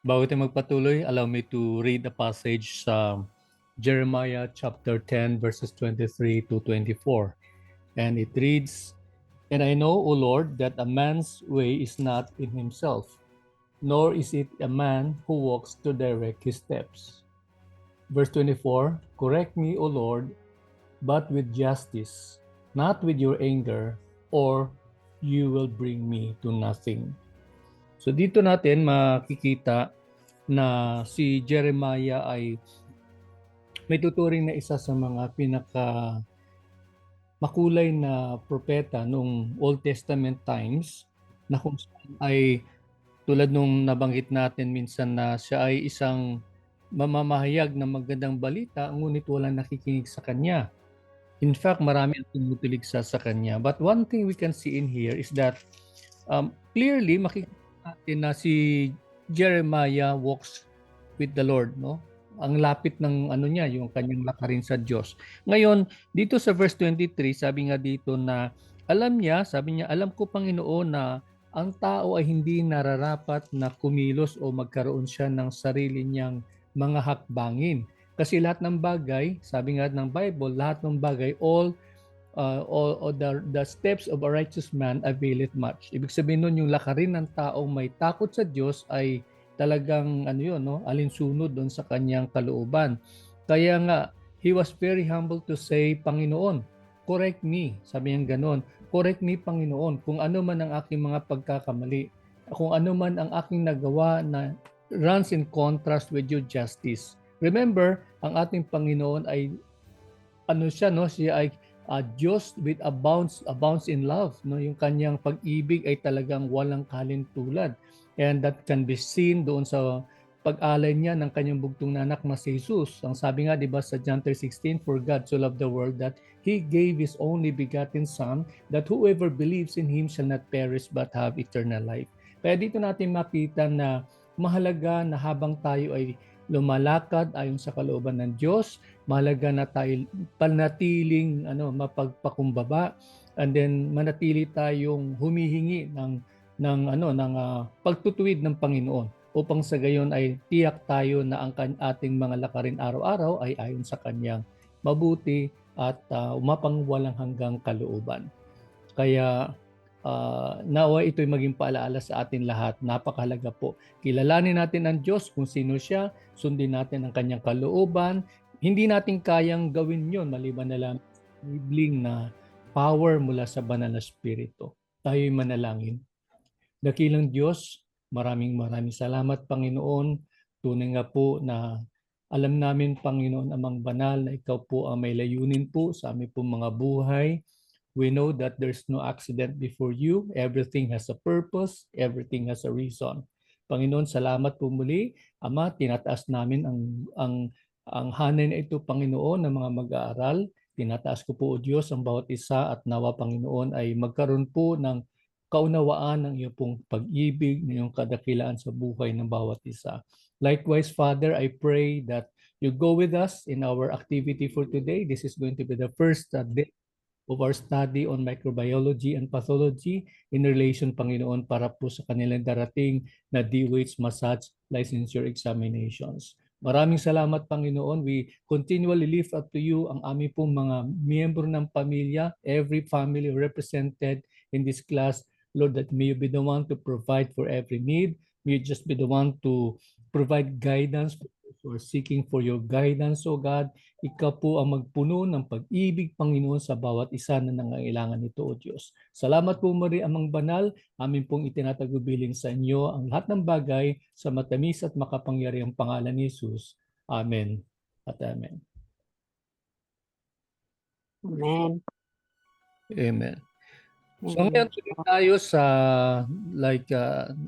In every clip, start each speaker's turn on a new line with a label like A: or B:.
A: Bago tayo magpatuloy, allow me to read a passage sa Jeremiah chapter 10 verses 23 to 24. And it reads, "And I know, O Lord, that a man's way is not in himself, nor is it a man who walks to direct his steps." Verse 24, "Correct me, O Lord, but with justice, not with your anger, or you will bring me to nothing." So dito natin makikita na si Jeremiah ay may tuturing na isa sa mga pinaka makulay na propeta noong Old Testament times, na kung saan ay tulad nung nabanggit natin minsan na siya ay isang mamamahayag ng magandang balita ngunit walang nakikinig sa kanya. In fact, marami ang tumutulig sa kanya. But one thing we can see in here is that clearly makikita natin na si Jeremiah walks with the Lord, no? Ang lapit ng ano niya, yung kanyang lakarin sa Diyos. Ngayon, dito sa verse 23, sabi nga dito na alam niya, sabi niya, alam ko Panginoon na ang tao ay hindi nararapat na kumilos o magkaroon siya ng sarili niyang mga hakbangin. Kasi lahat ng bagay, sabi nga ng Bible, lahat ng bagay, all the steps of a righteous man availeth much. Ibig sabihin nun, yung lakarin ng taong may takot sa Diyos ay talagang ano yun, no? Alinsunod doon sa kanyang kalooban. Kaya nga, he was very humble to say, Panginoon, correct me. Sabi niya ganon, correct me Panginoon, kung ano man ang aking mga pagkakamali, kung ano man ang aking nagawa na runs in contrast with your justice. Remember, ang ating Panginoon ay ano siya, no? Siya ay Diyos with abounds in love, no? Yung kanyang pag-ibig ay talagang walang kalintulad. And that can be seen doon sa pag-alay niya ng kanyang bugtong na anak na si Jesus. Ang sabi nga, di ba, sa John 3:16, "For God so loved the world that He gave His only begotten Son, that whoever believes in Him shall not perish but have eternal life." Kaya dito natin makita na mahalaga na habang tayo ay lumalakad ayon sa kalooban ng Diyos, mahalaga na tayo panatiling mapagpakumbaba, and then manatili tayong humihingi ng pagtutuwid ng Panginoon upang sa gayon ay tiyak tayo na ang ating mga lakarin araw-araw ay ayon sa kanyang mabuti at umapang walang hanggang kalooban. Kaya nawa ito'y maging paalaala sa atin lahat. Napakahalaga po. Kilalanin natin ang Diyos kung sino siya, sundin natin ang kanyang kalooban. Hindi natin kayang gawin yon maliban na lang sa enabling na power mula sa banal na spirito. Tayo'y manalangin. Dakilang Diyos, maraming salamat Panginoon. Tunay nga po na alam namin Panginoon Amang Banal na ikaw po ang may layunin po sa aming po mga buhay. We know that there's no accident before you. Everything has a purpose. Everything has a reason. Panginoon, salamat po muli. Ama, tinataas namin ang hanay na ito, Panginoon, ng mga mag-aaral. Tinataas ko po, O Diyos, ang bawat isa at nawa, Panginoon, ay magkaroon po ng kaunawaan ng iyong pong pag-ibig, ng iyong kadakilaan sa buhay ng bawat isa. Likewise, Father, I pray that you go with us in our activity for today. This is going to be the first day of our study on microbiology and pathology in relation, Panginoon, para po sa kanilang darating na DOH massage licensure examinations. Maraming salamat, Panginoon. We continually lift up to you ang aming pong mga miyembro ng pamilya, every family represented in this class. Lord, that may you be the one to provide for every need. May you just be the one to provide guidance for those who are seeking for your guidance, O God. Ikaw po ang magpuno ng pag-ibig, Panginoon, sa bawat isa na nangangailangan nito, O Diyos. Salamat po muli, Amang Banal. Amin pong itinatagubilin sa inyo ang lahat ng bagay sa matamis at makapangyarihang pangalan ni Jesus. Amen at amen.
B: Amen.
A: Amen. So ngayon tuloy tayo sa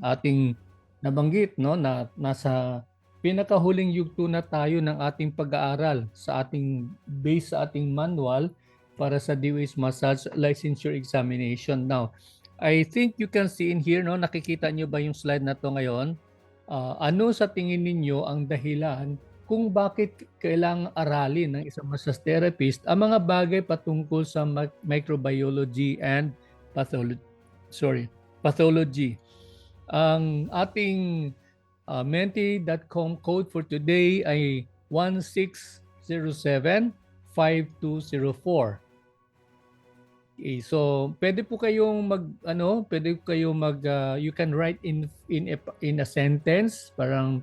A: ating nabanggit, no, na nasa pinakahuling yugto na tayo ng ating pag-aaral sa ating base sa ating manual para sa DOH Massage Licensure Examination. Now, I think you can see in here, no, nakikita nyo ba yung slide na to ngayon? Ano sa tingin ninyo ang dahilan kung bakit kailangang aralin ng isang massage therapist ang mga bagay patungkol sa microbiology and pathology. Ang ating Menti.com code for today ay 1607-5204. Okay, so pwede po kayong you can write in a sentence, parang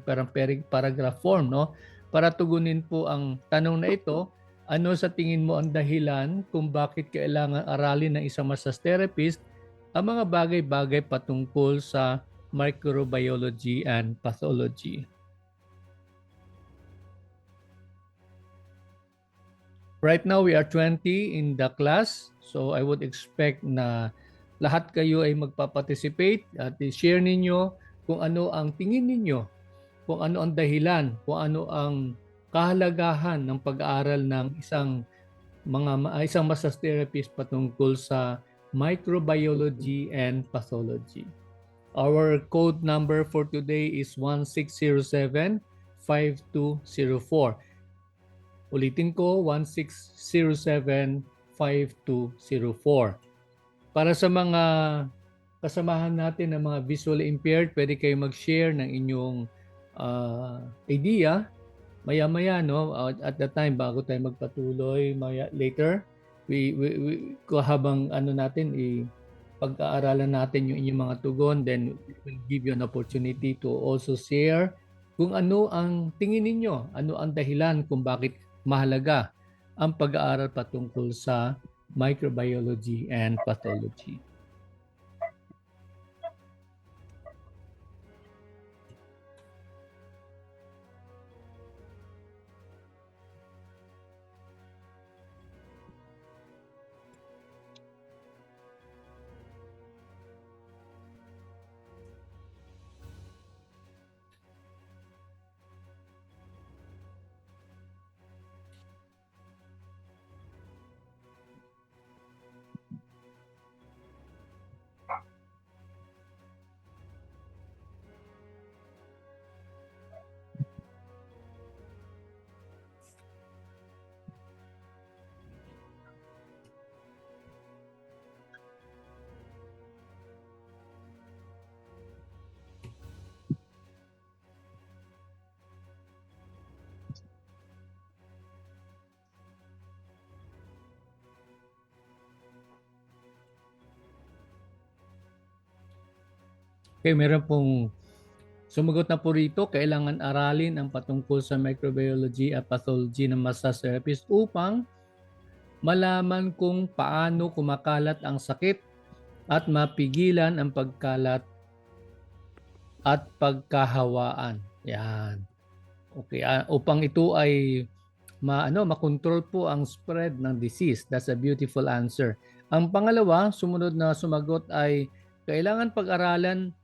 A: paragraph form, no? Para tugunin po ang tanong na ito, ano sa tingin mo ang dahilan kung bakit kailangan aralin ng isang massage therapist ang mga bagay-bagay patungkol sa microbiology and pathology. Right now, we are 20 in the class. So I would expect na lahat kayo ay magpa-participate at i-share ninyo kung ano ang tingin ninyo, kung ano ang dahilan, kung ano ang kahalagahan ng pag-aaral ng isang massage therapist patungkol sa microbiology and pathology. Our code number for today is 1607-5204. Ulitin ko, 1607-5204. Para sa mga kasamahan natin ng mga visually impaired, pwede kayo mag-share ng inyong idea. Maya-maya, no? At the time, bago tayo magpatuloy, later, habang pag-aaralan natin yung inyong mga tugon, then we will give you an opportunity to also share kung ano ang tingin ninyo, ano ang dahilan kung bakit mahalaga ang pag-aaral patungkol sa microbiology and pathology. Okay, meron pong sumagot na po rito, kailangan aralin ang patungkol sa microbiology at pathology ng massage therapist upang malaman kung paano kumakalat ang sakit at mapigilan ang pagkalat at pagkahawaan. Yan. Okay, upang ito ay makontrol po ang spread ng disease. That's a beautiful answer. Ang pangalawa, sumunod na sumagot ay kailangan pag-aralan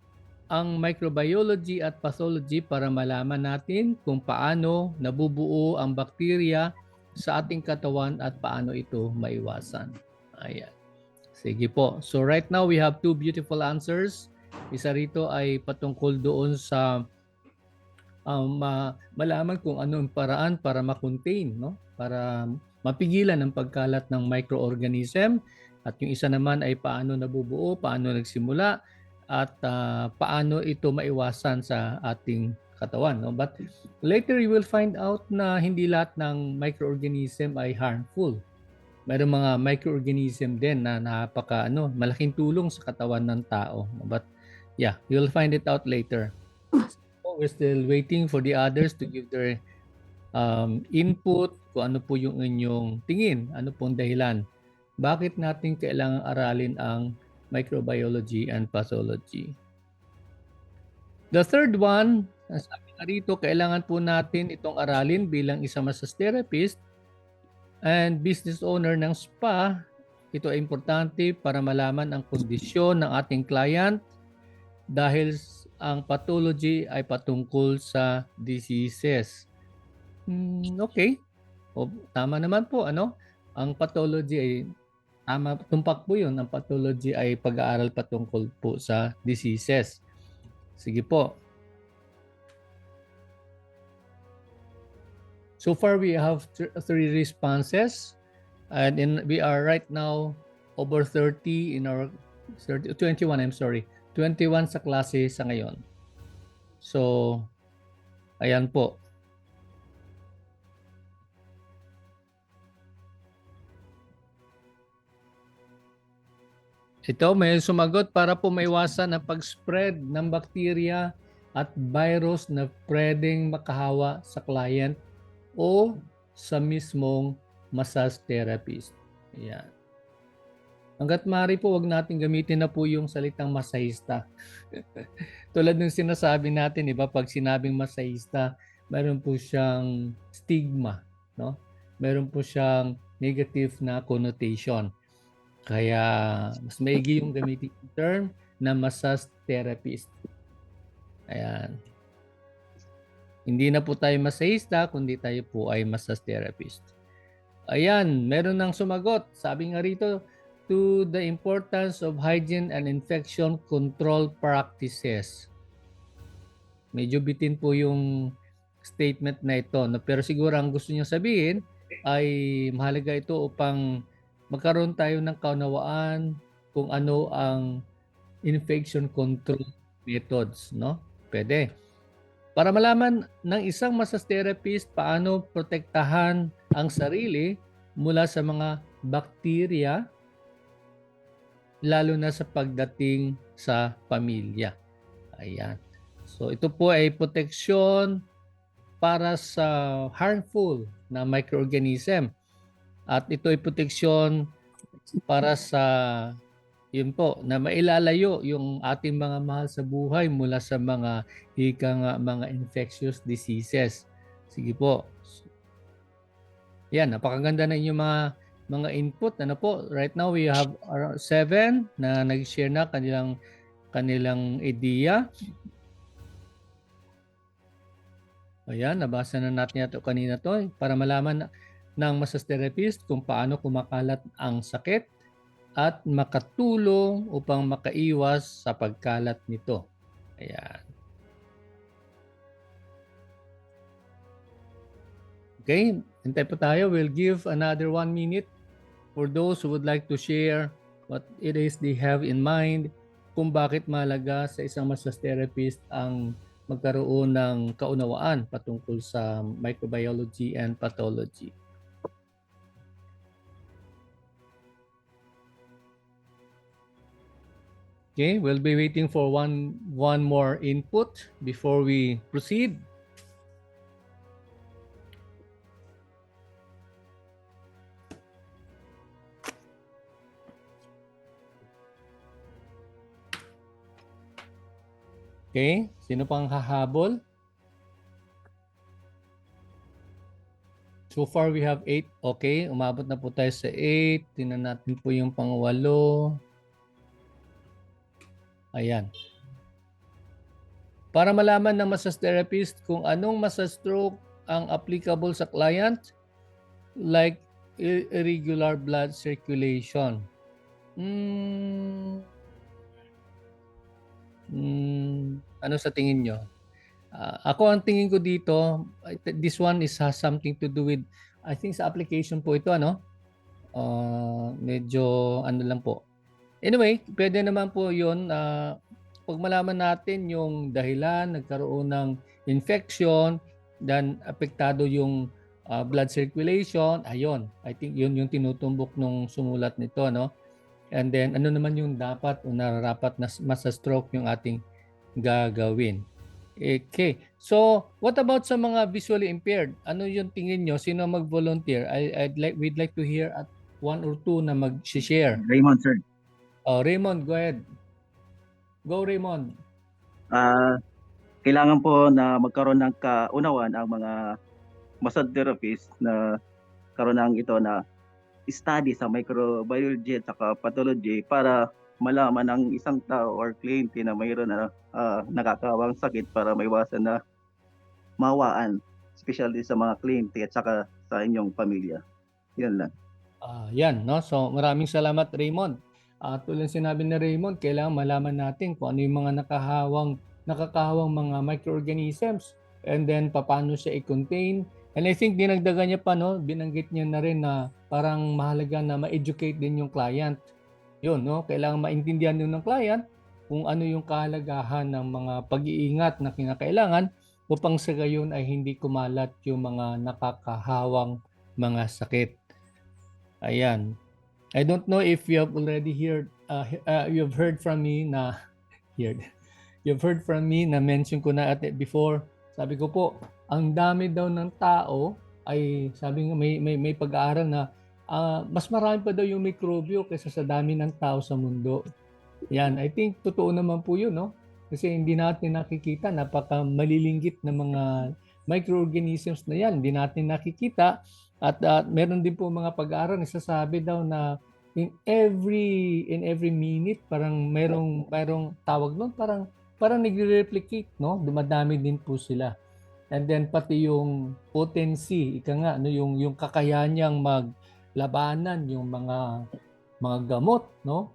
A: ang microbiology at pathology para malaman natin kung paano nabubuo ang bakterya sa ating katawan at paano ito maiwasan. Ayan. Sige po. So right now we have two beautiful answers. Isa rito ay patungkol doon sa malaman kung anong paraan para ma-contain, no? Para mapigilan ang pagkalat ng microorganism. At yung isa naman ay paano nabubuo, paano nagsimula, at paano ito maiwasan sa ating katawan, no? But later you will find out na hindi lahat ng microorganism ay harmful. Mayroong mga microorganism din na malaking tulong sa katawan ng tao. But yeah, you'll find it out later. So, we're still waiting for the others to give their input, kung ano po yung inyong tingin, ano pong dahilan. Bakit natin kailangang aralin ang microbiology and pathology? The third one, sabi na rito, kailangan po natin itong aralin bilang isang massage therapist and business owner ng spa. Ito ay importante para malaman ang kondisyon ng ating client dahil ang pathology ay patungkol sa diseases. Okay. Tama naman po, ano? Ang pathology ay tama, tumpak po yun. Ang pathology ay pag-aaral patungkol po sa diseases. Sige po. So far, we have 3 responses. And we are right now over 30 in our 21, I'm sorry. 21 sa klase sa ngayon. So, Ayan po. Ito may sumagot para po maiwasan ang pag-spread ng bakterya at virus na pwedeng makahawa sa client o sa mismong massage therapist. Ayan. Hanggat maaari po, wag natin gamitin na po yung salitang masahista. Tulad ng sinasabi natin, iba pag sinabing masahista, meron po siyang stigma, no? Meron po siyang negative na connotation. Kaya mas maigi yung gamitin yung term na massage therapist. Ayan. Hindi na po tayo masahista, kundi tayo po ay massage therapist. Ayan, meron nang sumagot. Sabi nga rito, to the importance of hygiene and infection control practices. Medyo bitin po yung statement na ito. Pero siguro ang gusto niyo sabihin ay mahalaga ito upang magkaroon tayo ng kaunawaan kung ano ang infection control methods, no? Pwede. Para malaman ng isang massage therapist paano protektahan ang sarili mula sa mga bakterya, lalo na sa pagdating sa pamilya. Ayan. So ito po ay proteksyon para sa harmful na microorganism. At ito ay proteksyon para sa yun po, na mailalayo yung ating mga mahal sa buhay mula sa mga mga infectious diseases. Sige po. Yan, napakaganda na inyong mga input. Ano po, right now we have 7 na nag-share na kanilang idea. Ayan, nabasa na natin ito kanina to para malaman ng massage therapist kung paano kumakalat ang sakit at makatulong upang makaiwas sa pagkalat nito. Ayan. Okay, hintay po tayo. We'll give another 1 minute for those who would like to share what it is they have in mind, kung bakit mahalaga sa isang massage therapist ang magkaroon ng kaunawaan patungkol sa microbiology and pathology. Okay, we'll be waiting for one more input before we proceed. Okay, sino pang hahabol? So far we have 8. Okay, umabot na po tayo sa 8. Tingnan natin po yung pang-8. Ayan. Para malaman ng massage therapist kung anong massage stroke ang applicable sa client, like irregular blood circulation. Ano sa tingin nyo? Ako ang tingin ko dito, this one has something to do with, I think sa application po ito, ano? Medyo ano lang po. Anyway, pwede naman po yun. Pag malaman natin yung dahilan, nagkaroon ng infection, then apektado yung blood circulation, ayun. I think yun yung tinutumbok nung sumulat nito, no? And then, ano naman yung dapat o nararapat na massage stroke yung ating gagawin. Okay. So, what about sa mga visually impaired? Ano yung tingin nyo? Sino mag-volunteer? We'd like to hear at 1 or 2 na mag-share.
B: Raymond, sir.
A: Oh, Raymond, go ahead. Go, Raymond.
B: Kailangan po na magkaroon ng kaunawaan ang mga massage therapist na karoon ng ito na study sa microbiology at saka pathology para malaman ng isang tao or kliyente na mayroon na nakakawang sakit para maiwasan na mawaan, especially sa mga kliyente at saka sa inyong pamilya. Yan lang.
A: Yan, no? So maraming salamat, Raymond. Tulad sinabi ni Raymond, kailangan malaman natin kung ano yung mga nakakahawang mga microorganisms and then paano siya i-contain. And I think dinagdagan niya pa, no? Binanggit niya na rin na parang mahalaga na ma-educate din yung client. Yun, no? Kailangan maintindihan din ng client kung ano yung kahalagahan ng mga pag-iingat na kinakailangan upang sa gayon ay hindi kumalat yung mga nakakahawang mga sakit. Ayan. I don't know if you have already you've heard from me na here. You've heard from me na mention ko na before. Sabi ko po, ang dami daw ng tao ay sabi nga may pag-aaral na mas marami pa daw yung mikrobyo kaysa sa dami ng tao sa mundo. Yan, I think totoo naman po 'yun, no? Kasi hindi natin nakikita, napaka malilinggit na mga microorganisms na 'yan, hindi natin nakikita at meron din po mga pag-aaral nagsasabi daw na in every minute parang merong tawag doon, parang nagre-replicate, no? Dumadami din po sila. And then pati yung potency, ika nga, no, yung kakayahan niyang maglabanan yung mga gamot, no?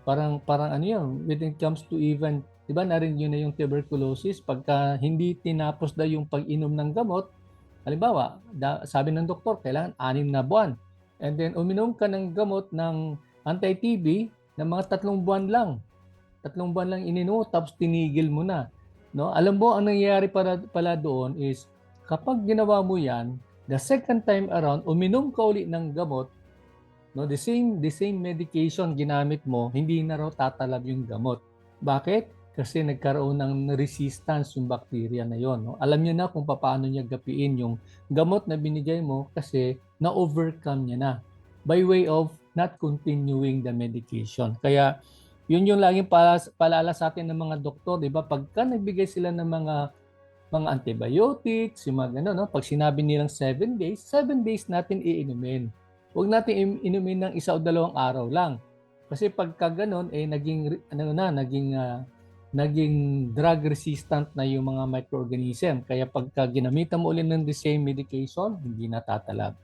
A: Parang ano yun, when it comes to even, di ba narinig yun na yung tuberculosis, pagka hindi tinapos daw yung pag-inom ng gamot, halimbawa, sabi ng doktor, kailangan 6 na buwan. And then uminom ka ng gamot ng anti-TB na mga 3 buwan lang. 3 buwan lang ininom, tapos tinigil mo na. No? Alam mo, ang nangyayari pala doon is, kapag ginawa mo yan, the second time around, uminom ka uli ng gamot, no, the same medication ginamit mo, hindi na raw tatalab yung gamot. Bakit? Kasi nagkaroon ng resistance yung bacteria na yon. No? Alam niyo na kung paano niya gapiin yung gamot na binigay mo kasi na-overcome niya na by way of not continuing the medication. Kaya yun yung laging paalala sa atin ng mga doktor, di ba? Pagka nagbigay sila ng mga antibiotics, yung mga gano'n, no? Pag sinabi nilang 7 days, 7 days natin iinumin. Huwag natin inumin ng 1 o 2 araw lang. Kasi pagka gano'n, naging drug resistant na yung mga microorganism. Kaya pagka ginamitan mo ulit ng the same medication, hindi natatalab.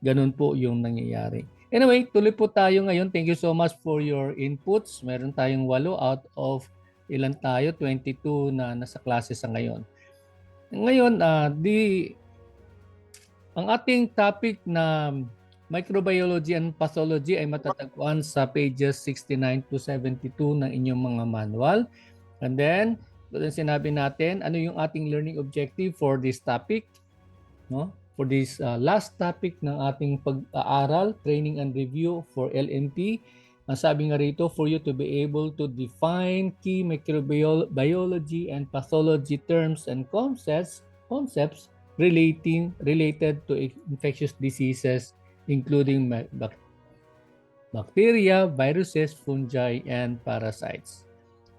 A: Ganun po yung nangyayari. Anyway, tuloy po tayo ngayon. Thank you so much for your inputs. Meron tayong 8 out of ilan tayo? 22 na nasa klase sa ngayon. Ngayon, ang ating topic na microbiology and pathology ay matatagpuan sa pages 69 to 72 ng inyong mga manual. And then, doon sinabi natin, ano yung ating learning objective for this topic? No? For this last topic ng ating pag-aaral, training and review for LMP. Ang sabi nga rito, for you to be able to define key microbiology and pathology terms and concepts related to infectious diseases, including bacteria, viruses, fungi, and parasites.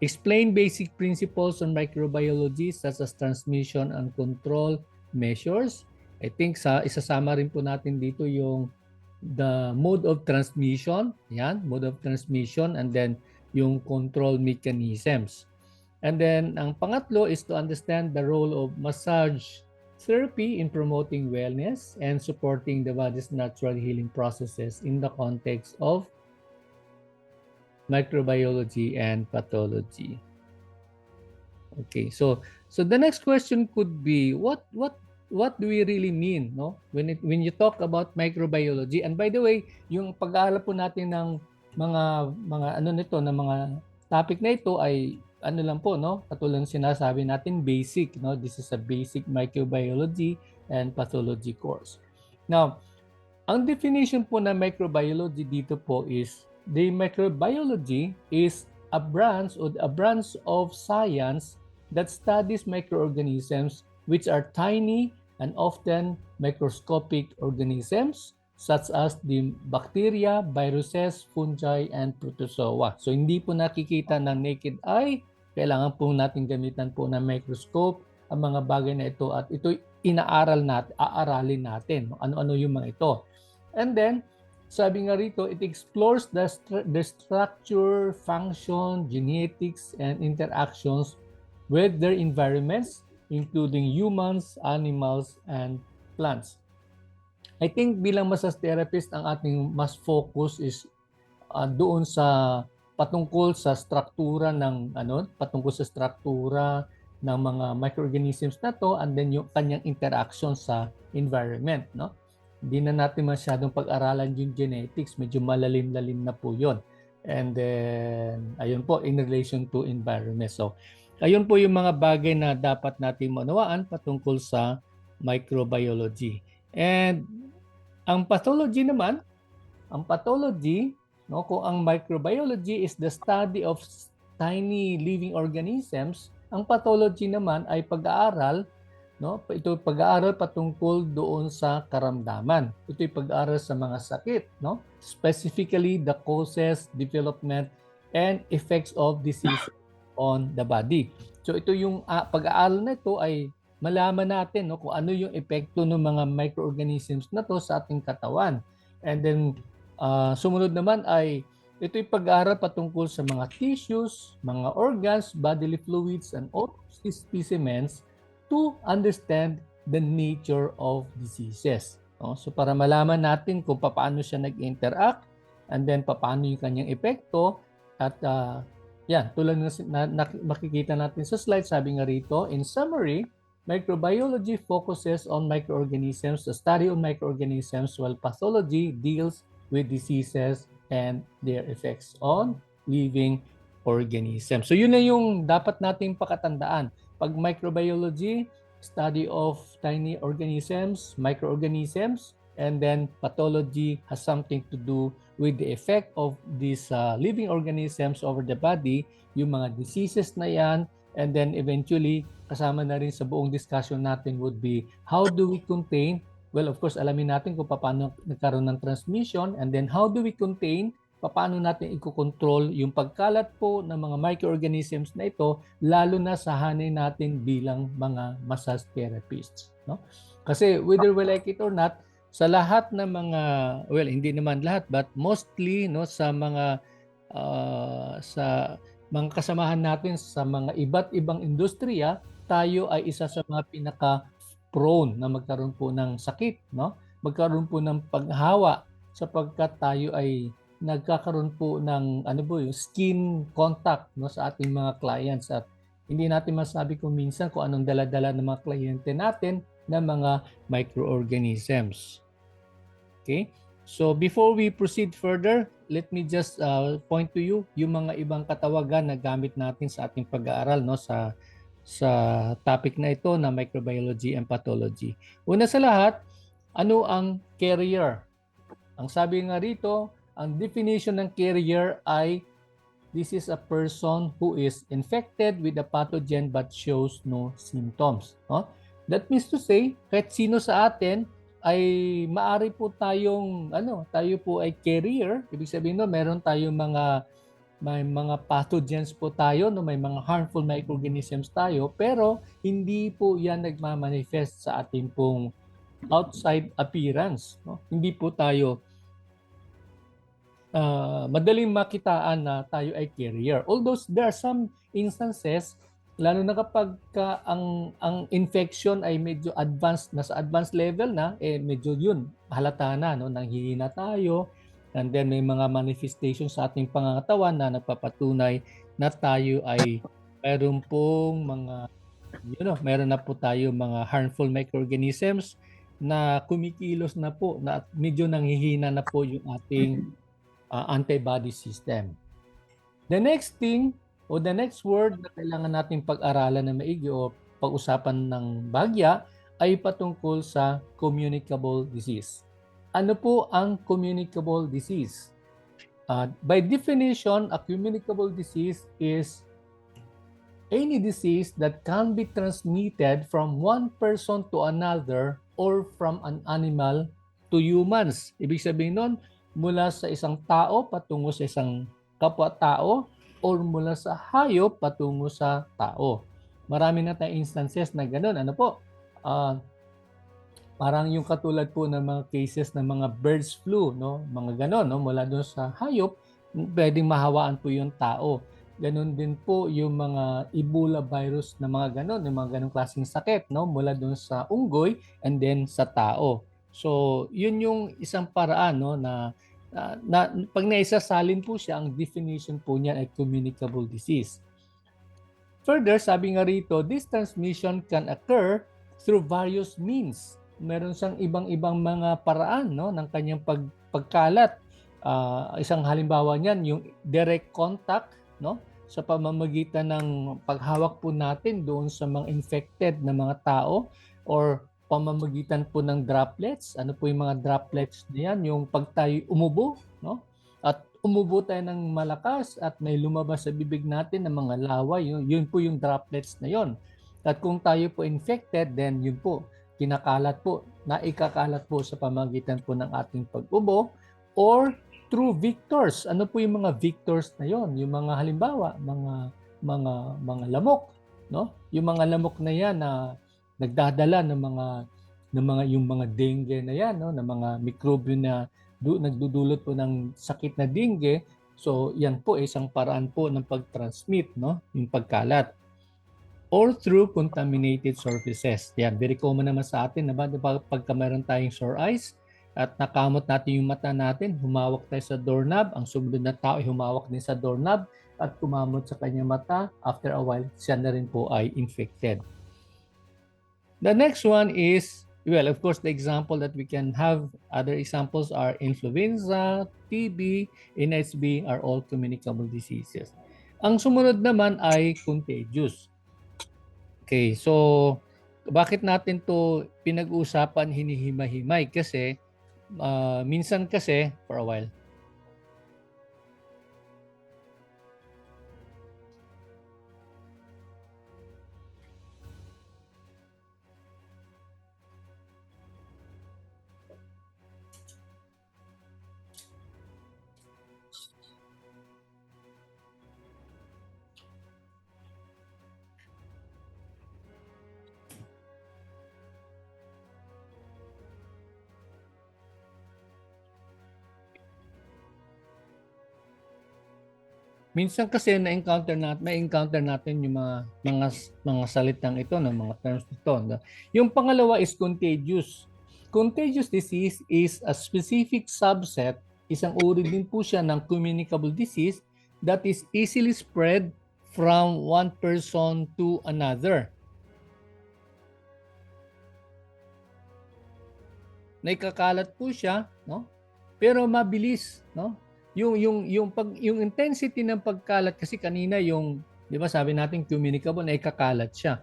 A: Explain basic principles on microbiology such as transmission and control measures. I think isasama rin po natin dito yung the mode of transmission, yan, mode of transmission, and then yung control mechanisms. And then ang pangatlo is to understand the role of massage therapy in promoting wellness and supporting the body's natural healing processes in the context of microbiology and pathology. Okay, so the next question could be what do we really mean, no? When you talk about microbiology, and by the way, yung pag-aaral po natin ng mga ano nito, ng mga topic na ito ay ano lang po, no? Katulad ng sinasabi natin, basic, no? This is a basic microbiology and pathology course. Now, ang definition po ng microbiology dito po is the microbiology is a branch of science that studies microorganisms which are tiny and often microscopic organisms such as the bacteria, viruses, fungi, and protozoa. So hindi po nakikita ng naked eye, kailangan po natin gamitan po ng microscope ang mga bagay na ito at ito aaralin natin. Ano-ano yung mga ito. And then, sabi nga rito, it explores the structure, function, genetics, and interactions with their environments, including humans, animals, and plants. I think bilang massage therapist, ang ating mas focus is doon sa patungkol sa struktura ng mga microorganisms na to, and then yung kanyang interaction sa environment, no? Hindi na natin masyadong pag-aralan yung genetics, medyo malalim-lalim na po yun. And then, ayun po, in relation to environment. So, Ayun po yung mga bagay na dapat nating maunawaan patungkol sa microbiology. And ang pathology naman, ang pathology, no, kung ang microbiology is the study of tiny living organisms, ang pathology naman ay pag-aaral, no? Ito pag-aaral patungkol doon sa karamdaman. Ito ay pag-aaral sa mga sakit, no? Specifically the causes, development, and effects of disease on the body. So ito yung pag-aaral na ito ay malaman natin, no, kung ano yung epekto ng mga microorganisms na to sa ating katawan. And then sumunod naman ay ito'y pag-aaral patungkol sa mga tissues, mga organs, bodily fluids, and all specimens to understand the nature of diseases. No? So para malaman natin kung paano siya nag-interact and then paano yung kanyang epekto at yan, tulad na makikita natin sa slide, sabi nga rito, in summary, microbiology focuses on microorganisms, the study on microorganisms, while pathology deals with diseases and their effects on living organisms. So yun na yung dapat nating pakatandaan. Pag microbiology, study of tiny organisms, microorganisms, and then pathology has something to do with the effect of these living organisms over the body, yung mga diseases na yan, and then eventually, kasama na rin sa buong discussion natin would be, how do we contain. Well, of course, alamin natin kung paano nagkaroon ng transmission, and then how do we contain, paano natin i-control yung pagkalat po ng mga microorganisms na ito, lalo na sa hanay natin bilang mga massage therapists. No? Kasi whether we like it or not, sa lahat ng mga, well, hindi naman lahat, but mostly no, sa mga kasamahan natin sa mga iba't ibang industriya, tayo ay isa sa mga pinaka-prone na magkaroon po ng sakit, no? Magkaroon po ng paghawa sapagkat tayo ay nagkakaroon po ng yung skin contact, no, sa ating mga clients, at hindi natin masabi kung minsan kung anong dala-dala ng mga kliyente natin na mga microorganisms. Okay? So before we proceed further, let me just point to you yung mga ibang katawagan na gamit natin sa ating pag-aaral, no, sa topic na ito na microbiology and pathology. Una sa lahat, ano ang carrier? Ang sabi nga rito, ang definition ng carrier ay this is a person who is infected with a pathogen but shows no symptoms. No? That means to say, kahit sino sa atin ay maari po tayong tayo po ay carrier. Ibig sabihin no, meron tayong may mga pathogens po tayo, no, may mga harmful microorganisms tayo, pero hindi po 'yan nagma-manifest sa ating pong outside appearance, no? Hindi po tayo madaling makitaan na tayo ay carrier. Although there are some instances, lalo na kapag ang infection ay medyo advanced, nasa advanced level na, medyo yun, halata na, no? Nanghihina tayo, and then may mga manifestations sa ating pangangatawan na nagpapatunay na tayo ay meron pong meron na po tayo mga harmful microorganisms na kumikilos na po, na medyo nanghihina na po yung ating antibody system. The next thing, o the next word na kailangan natin pag-aralan na maigi o pag-usapan ng bagya ay patungkol sa communicable disease. Ano po ang communicable disease? By definition, a communicable disease is any disease that can be transmitted from one person to another or from an animal to humans. Ibig sabihin nun, mula sa isang tao patungo sa isang kapwa-tao or mula sa hayop patungo sa tao. Marami na tayong instances na gano'n. Ano po? Parang yung katulad po ng mga cases ng mga birds flu, no? Mga gano'n, no? Mula doon sa hayop, pwedeng mahawaan po yung tao. Ganon din po yung mga Ebola virus na mga gano'n, yung mga ganong klaseng sakit, no? Mula doon sa unggoy and then sa tao. So, yun yung isang paraan, no, na pag naisasalin po siya, ang definition po niya ay communicable disease. Further, sabi nga rito, this transmission can occur through various means. Meron siyang ibang-ibang mga paraan, no, ng kanyang pagkalat. Isang halimbawa niyan, yung direct contact, no, sa pamamagitan ng paghawak po natin doon sa mga infected na mga tao or pamamagitan po ng droplets. Ano po yung mga droplets na yan? Yung pag tayo umubo, no? At umubo tayo ng malakas at may lumabas sa bibig natin ng mga laway, yun po yung droplets na yon. At kung tayo po infected, then yun po, kinakalat po, naikakalat po sa pamamagitan po ng ating pag-ubo or through vectors. Ano po yung mga vectors na yon? Yung mga halimbawa, mga lamok, no? Yung mga lamok na yan na nagdadala ng mga yung mga dengue na yan, no, ng mga mikrobyo na nagdudulot po ng sakit na dengue. So yan po isang paraan po ng pag-transmit, no, yung pagkalat or through contaminated surfaces. Yan, very common naman sa atin, diba? Pagka meron tayong sore eyes at nakamot natin yung mata natin, humawak tayo sa doorknob, ang sumunod na tao ay humawak din sa doorknob at kumamot sa kanyang mata, after a while, siya na rin po ay infected. The next one is, well, of course, the example that we can have, other examples are influenza, TB, NSB are all communicable diseases. Ang sumunod naman ay contagious. Okay, so bakit natin to pinag-uusapan hinihimay-himay? Kasi minsan kasi, for a while, minsan kasi na-encounter natin yung mga salitang ito, ng mga terms ito. Yung pangalawa is contagious. Contagious disease is a specific subset, isang uri din po siya ng communicable disease that is easily spread from one person to another. Naikakalat po siya, no? Pero mabilis, no? Yung intensity ng pagkalat kasi kanina yung, 'di ba, sabi natin communicable, naikakalat siya.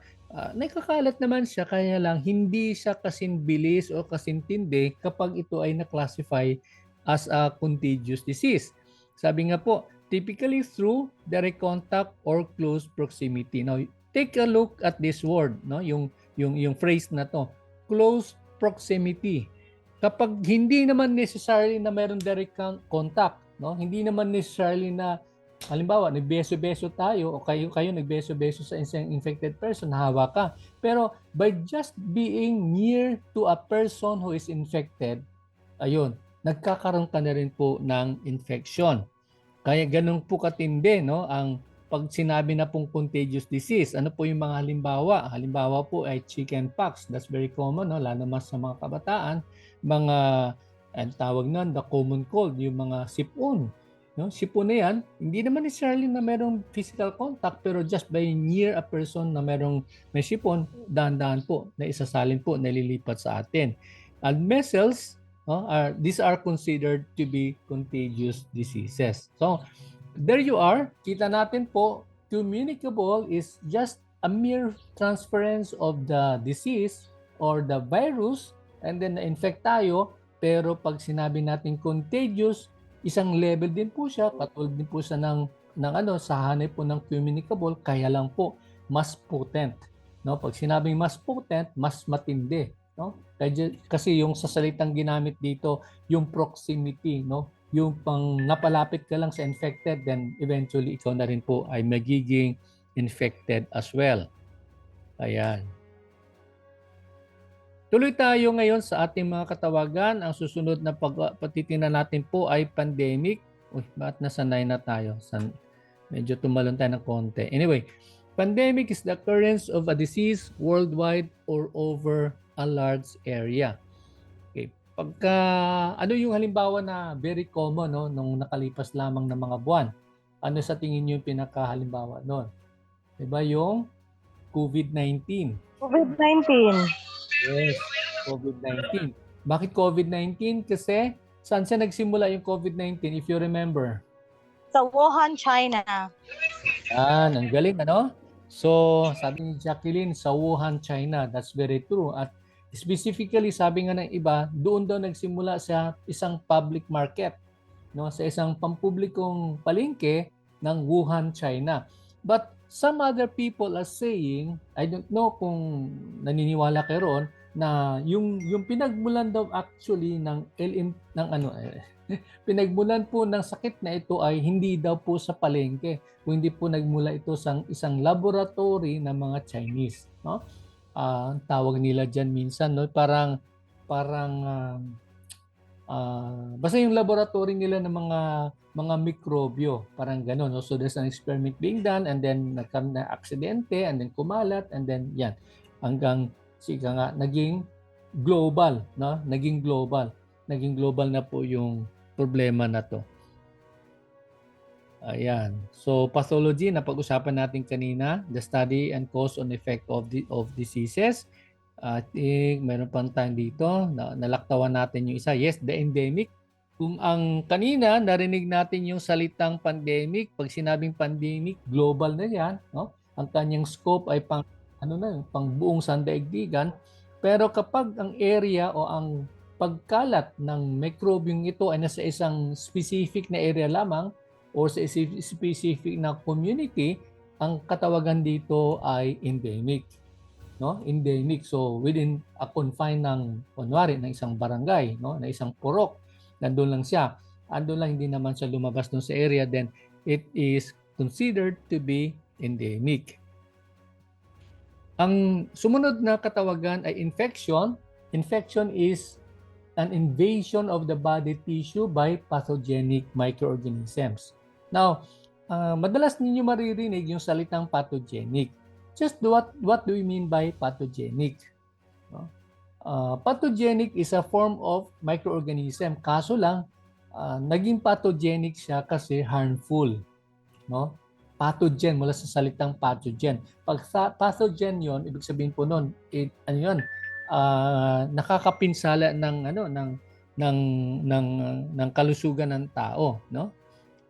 A: Naikakalat naman siya, kaya lang hindi siya kasing bilis o kasing tindi kapag ito ay na-classify as a contagious disease. Sabi nga po, typically through direct contact or close proximity. Now, take a look at this word, no? Yung phrase na to, close proximity. Kapag hindi naman necessarily na mayroong direct contact, no? Hindi naman necessarily na, halimbawa, nagbeso-beso tayo o kayo nagbeso-beso sa isang infected person, hawa ka. Pero by just being near to a person who is infected, ayun, nagkakaroon ka na rin po ng infection. Kaya ganun po katindi, no? Ang pag sinabi na pong contagious disease, ano po yung mga halimbawa? Halimbawa po ay chickenpox. That's very common, no? Lalo mas sa mga kabataan. Mga, ang tawag nun, the common cold, yung mga sipon. No? Sipon na yan, hindi naman necessarily na merong physical contact, pero just by near a person na may sipon, dahan-dahan po, na isasalin po, nalilipat sa atin. And measles, no, these are considered to be contagious diseases. So, there you are. Kita natin po, communicable is just a mere transference of the disease or the virus and then na-infect tayo. Pero pag sinabi natin contagious, isang level din po siya, katulad din po siya ng sa hanay po ng communicable, kaya lang po mas potent. No? Pag sinabing mas potent, mas matindi. No? Kasi yung sa salitang ginamit dito, yung proximity, no? Yung pang napalapit ka lang sa infected, then eventually ikaw na rin po ay magiging infected as well. Ayan. Tuloy tayo ngayon sa ating mga katawagan. Ang susunod na patitingnan natin po ay pandemic. Uy, bakit nasanay na tayo? Medyo tumalon tayo ng konti. Anyway, pandemic is the occurrence of a disease worldwide or over a large area. Okay. Pagka, ano yung halimbawa na very common, no, nung nakalipas lamang ng mga buwan? Ano sa tingin niyo yung pinakahalimbawa noon? Diba yung COVID-19?
C: COVID-19.
A: Yes, COVID-19. Bakit COVID-19? Kasi saan siya nagsimula yung COVID-19, if you remember?
C: Sa Wuhan, China.
A: Yan, ang galing, ano? So, sabi ni Jacqueline, sa Wuhan, China. That's very true. At specifically, sabi nga ng iba, doon daw nagsimula sa isang public market, no? Sa isang pampublikong palengke ng Wuhan, China. But some other people are saying, I don't know kung naniniwala kayo ron, na yung pinagmulan daw actually ng ng ano pinagmulan po ng sakit na ito ay hindi daw po sa palengke, kundi po nagmula ito sa isang laboratory ng mga Chinese, no? Ang tawag nila diyan minsan, no, parang basta yung laboratory nila ng mga mikrobyo, parang gano'n, no? So there's an experiment being done, and then nagkaroon na aksidente, and then kumalat, and then yan hanggang sika nga naging global, no? Naging global na po yung problema na to. Ayan. So pathology na pag-usapan natin kanina, the study and cause and effect of diseases. At meron pang tayong dito, nalaktawan natin yung isa. Yes, the endemic. Kung ang kanina narinig natin yung salitang pandemic, pag sinabing pandemic, global na 'yan, no? Ang kanyang scope ay pang pang buong sandaigdigan. Pero kapag ang area o ang pagkalat ng microbium ito ay nasa isang specific na area lamang o sa specific na community, ang katawagan dito ay endemic, no? Endemic. So within a confine ng kunwari ng isang barangay, no, na isang purok, nandoon lang siya. Andun lang, hindi naman siya lumabas doon sa area, then it is considered to be endemic. Ang sumunod na katawagan ay infection. Infection is an invasion of the body tissue by pathogenic microorganisms. Now, madalas ninyo maririnig yung salitang pathogenic. Just what do we mean by pathogenic? No? Pathogenic is a form of microorganism. Kaso lang, naging pathogenic siya kasi harmful. No? Pathogen, mula sa salitang pathogen. Pag pathogen yon, ibig sabihin po nun, nakakapinsala ng kalusugan ng tao, no?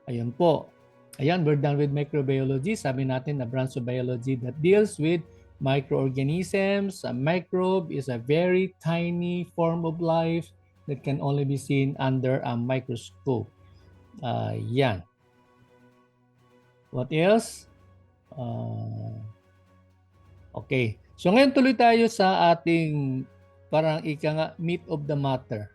A: Ayun po. Ayan, we're done with microbiology. Sabi natin na branch of biology that deals with microorganisms. A microbe is a very tiny form of life that can only be seen under a microscope. Yan. What else? Okay. So ngayon tuloy tayo sa ating parang ika nga meat of the matter.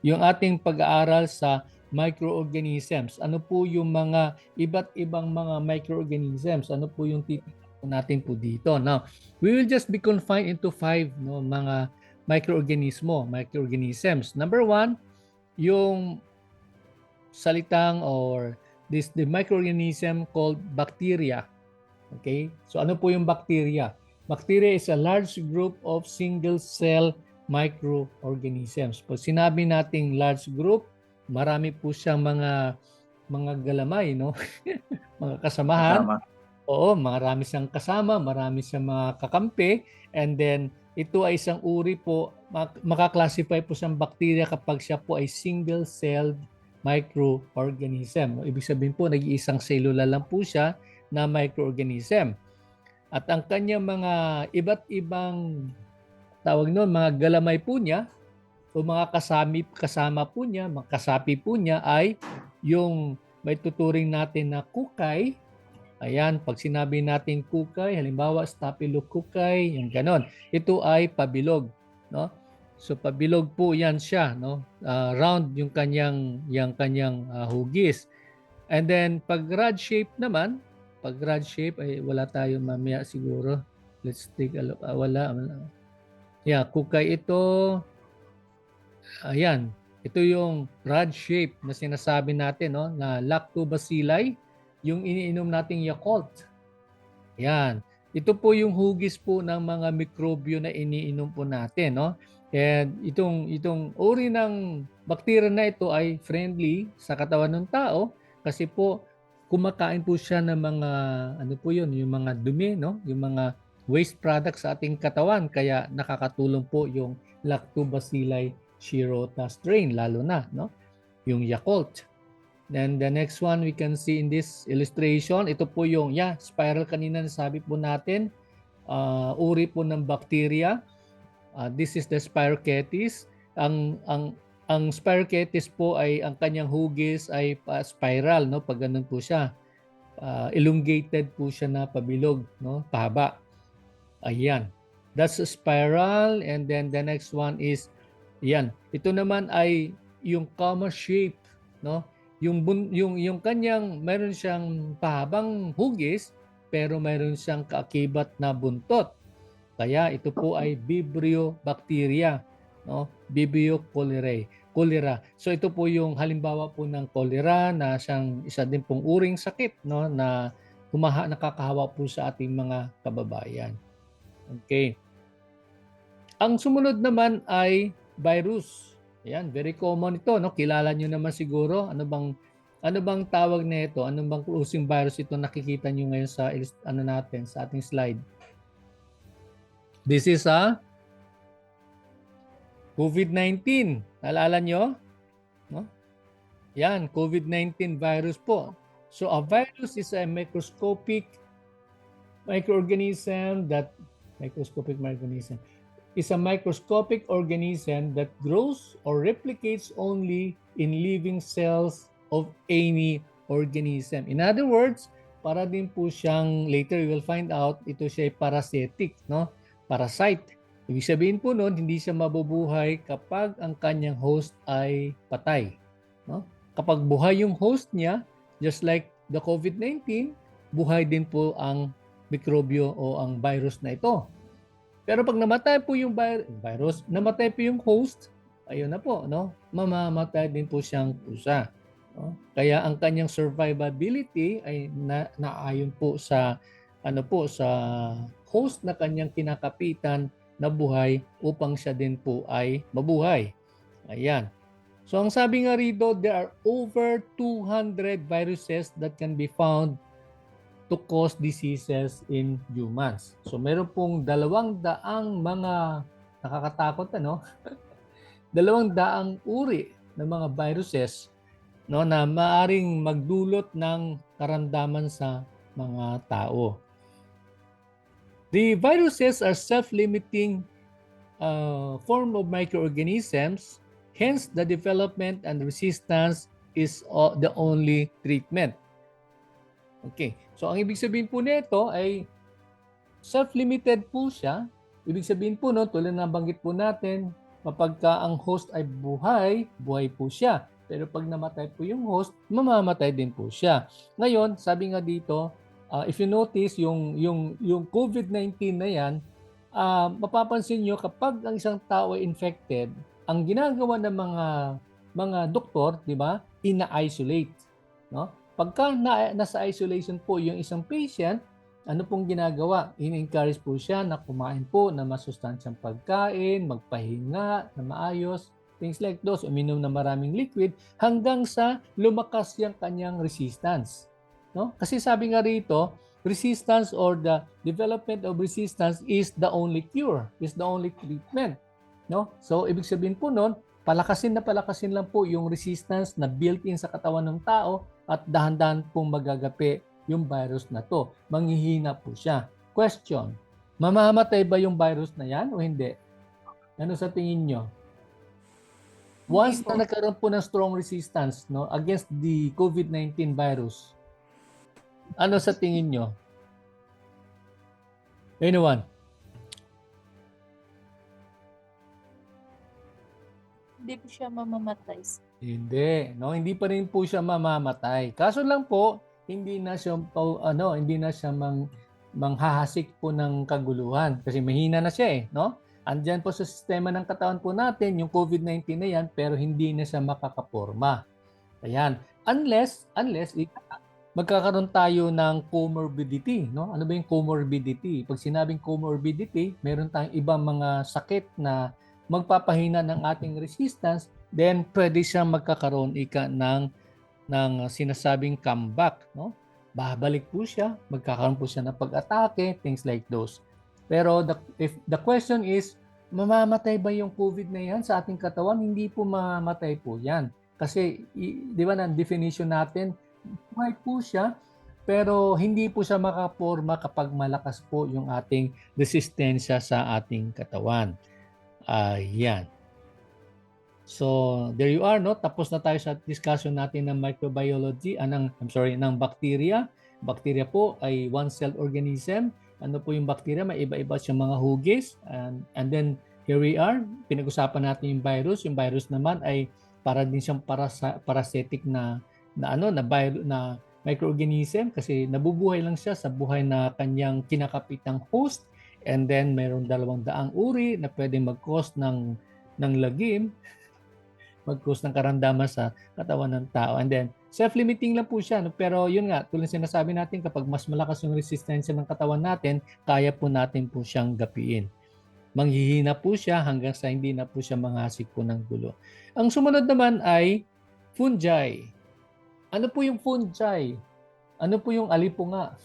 A: Yung ating pag-aaral sa microorganisms. Ano po yung mga iba't ibang mga microorganisms? Ano po yung titignan natin po dito? Now, we will just be confined into 5 mga microorganisms. Number 1, yung salitang or the microorganism called bacteria. Okay? So ano po yung bacteria? Bacteria is a large group of single-cell microorganisms. Pag sinabi nating large group, marami po siyang mga galamay, no? Mga kasamahan.
B: Kasama.
A: Oo, marami siyang kasama, marami siyang mga kakampi, and then ito ay isang uri po, makaklasify po siyang bacteria kapag siya po ay single-celled microorganism. Ibig sabihin po, nag-iisang selula lang po siya na microorganism. At ang kanyang mga iba't ibang tawag noon, mga galamay po niya o mga kasama po niya, mga kasapi po niya ay yung may tuturing natin na kukay. Ayan, pag sinabi natin kukay, halimbawa Staphylococcus, yung ganon. Ito ay pabilog, no? So pabilog po 'yan siya, no? Round yung kanyang hugis. And then pag rod shape naman, pag rod shape ay wala tayo mamaya siguro. Let's take a look. Wala. Yeah, kukay ito. Ayan, ito yung rod shape na sinasabi natin, no, na Lactobacilli, yung iniinom nating Yakult. Ayan, ito po yung hugis po ng mga mikrobyo na iniinom po natin, no? And itong uri ng bacteria na ito ay friendly sa katawan ng tao kasi po kumakain po siya ng mga yung mga dumi, no? Yung mga waste products sa ating katawan, kaya nakakatulong po yung Lactobacilli shirota strain, lalo na, no? Yung Yakult. Then the next one we can see in this illustration, ito po yung spiral kanina nasabi po natin, uri po ng bacteria. This is the Spirochetes. Ang Spirochetes po ay ang kanyang hugis ay spiral, no? Pag ganun po siya. Elongated po siya na pabilog, no? Pahaba. Ayan. That's a spiral, and then the next one is yan. Ito naman ay yung comma shape, no? Yung kanyang mayroon siyang pahabang hugis pero mayroon siyang kaakibat na buntot. Kaya ito po ay Vibrio bacteria, no? Vibrio cholera. So ito po yung halimbawa po ng cholera na siyang isa din pong uring sakit, no, na nakakahawa po sa ating mga kababayan. Okay. Ang sumunod naman ay virus. Ayan, very common ito, no? Kilala niyo naman siguro. Ano bang tawag nito? Ano bang cruising virus ito nakikita niyo ngayon sa sa ating slide? This is a COVID-19. Naalala niyo? No? Yan, COVID-19 virus po. So a virus is a microscopic organism that grows or replicates only in living cells of any organism. In other words, para din po siyang, later you will find out, ito siya ay parasitic, no? Parasite. Ibig sabihin po noon, hindi siya mabubuhay kapag ang kanyang host ay patay, no? Kapag buhay yung host niya, just like the COVID-19, buhay din po ang mikrobyo o ang virus na ito. Pero pag namatay po yung virus, namatay po yung host, ayun na po, no? Mamamatay din po siyang pusa. No? Kaya ang kanyang survivability ay naayon po sa sa host na kanyang kinakapitan na buhay upang siya din po ay mabuhay. Ayan. So ang sabi nga rito, there are over 200 viruses that can be found to cause diseases in humans. So meron pong 200 mga nakakatakot 200 uri ng mga viruses, no, na maaring magdulot ng karamdaman sa mga tao. The viruses are self-limiting form of microorganisms, hence the development and resistance is the only treatment. Okay. So ang ibig sabihin po nito ay self-limited po siya. Ibig sabihin po tulad na banggit po natin, kapagka ang host ay buhay po siya. Pero pag namatay po yung host, mamamatay din po siya. Ngayon, sabi nga dito, if you notice yung COVID-19 na yan, mapapansin nyo kapag ang isang tao ay infected, ang ginagawa ng mga doktor, di ba, ina-isolate, no? Pagka nasa isolation po yung isang patient, ano pong ginagawa? In-encourage po siya na kumain po na masustansyang pagkain, magpahinga na maayos, things like those, uminom na maraming liquid hanggang sa lumakas yung kanyang resistance. No? Kasi sabi nga rito, resistance or the development of resistance is the only cure, is the only treatment. No? So ibig sabihin po nun, palakasin lang po yung resistance na built-in sa katawan ng tao at dahan-dahan pong magagapi yung virus na to. Manghihina po siya. Question, mamamatay ba yung virus na yan o hindi? Ano sa tingin nyo? Once na nagkaroon po ng strong resistance against the COVID-19 virus, ano sa tingin nyo? Anyone?
C: Hindi po siya mamamatay.
A: Hindi, hindi pa rin po siya mamamatay. Kaso lang po, hindi na siya manghahasik po ng kaguluhan kasi mahina na siya no? Andiyan po sa sistema ng katawan po natin yung COVID-19 na yan pero hindi na siya makakaporma. Ayan. Unless magkakaroon tayo ng comorbidity, no? Ano ba yung comorbidity? Pag sinabing comorbidity, meron tayong ibang mga sakit na magpapahina ng ating resistance, then pwede siyang magkakaroon ng sinasabing comeback, no? Babalik po siya, magkakaroon po siya ng pag-atake, things like those. Pero if the question is, mamamatay ba yung COVID na yan sa ating katawan? Hindi po mamamatay po yan. Kasi, di ba, ang definition natin, buhay po siya, pero hindi po siya makaporma kapag malakas po yung ating resistensya sa ating katawan. Ayan. So, there you are, no? Tapos na tayo sa discussion natin ng microbiology, ng bacteria. Bacteria po ay one-celled organism. Ano po yung bacteria? May iba-iba siyang mga hugis. And then, here we are. Pinag-usapan natin yung virus. Yung virus naman ay para din siyang parasitic na microorganism kasi nabubuhay lang siya sa buhay na kanyang kinakapitang host. And then, mayroong 200 uri na pwedeng mag-cause ng lagim, mag-cause ng karamdaman sa katawan ng tao. And then, self-limiting lang po siya. No? Pero yun nga, tulad sinasabi natin, kapag mas malakas yung resistensya ng katawan natin, kaya po natin po siyang gapiin. Manghihina po siya hanggang sa hindi na po siya manghasik po ng gulo. Ang sumunod naman ay fungi. Ano po yung fungi? Ano po yung alipunga?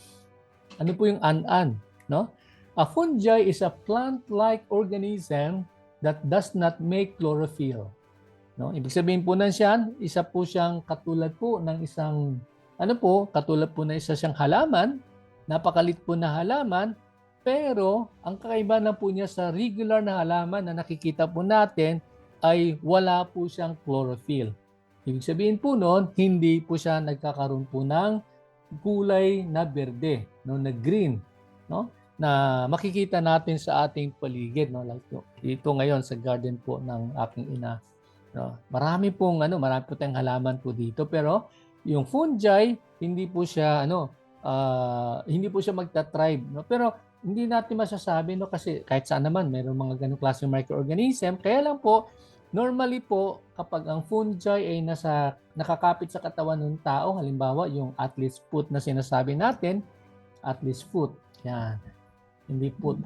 A: Ano po yung an-an? No? A fungi is a plant-like organism that does not make chlorophyll. No? Ibig sabihin po siyan, isa po siyang katulad po ng isang, katulad po ng isa siyang halaman, napakalit po na halaman, pero ang kakaiba na po niya sa regular na halaman na nakikita po natin ay wala po siyang chlorophyll. Ibig sabihin po noon, hindi po siya nagkakaroon po ng kulay na berde, no, na green, no, na makikita natin sa ating paligid, no, like dito ngayon sa garden po ng aking ina. No, marami po tayong halaman po dito, pero yung fungi hindi po siya magta-thrive, no? Pero hindi natin masasabi, no, kasi kahit saan naman mayroong mga ganung klaseng microorganism. Kaya lang po normally po kapag ang fungi ay nakakapit sa katawan ng tao, halimbawa yung athlete's foot na sinasabi natin, athlete's foot. Yan. Hindi foot.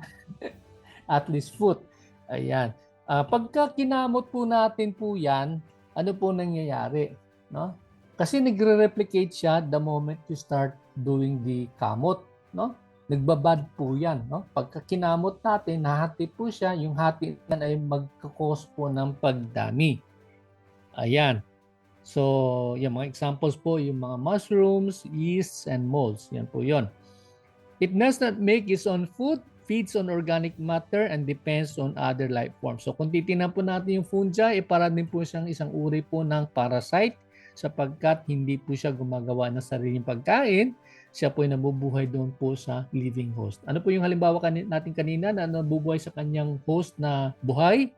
A: Athlete's foot. Ayan. Pagka kinamot po natin po yan, ano po nangyayari? No? Kasi nagre-replicate siya the moment you start doing the kamot. No? Nagbabad po yan. No? Pagka kinamot natin, hahati po siya. Yung hati yan ay magkakos po ng pagdami. Ayan. So, yung mga examples po, yung mga mushrooms, yeasts, and molds. Yan po yun. It does not make its own food, feeds on organic matter, and depends on other life forms. So kung titingnan po natin yung fungi, para din po siyang isang uri po ng parasite sapagkat hindi po siya gumagawa ng sariling pagkain. Siya po ay nabubuhay doon po sa living host. Ano po yung halimbawa natin kanina na nabubuhay sa kanyang host na buhay?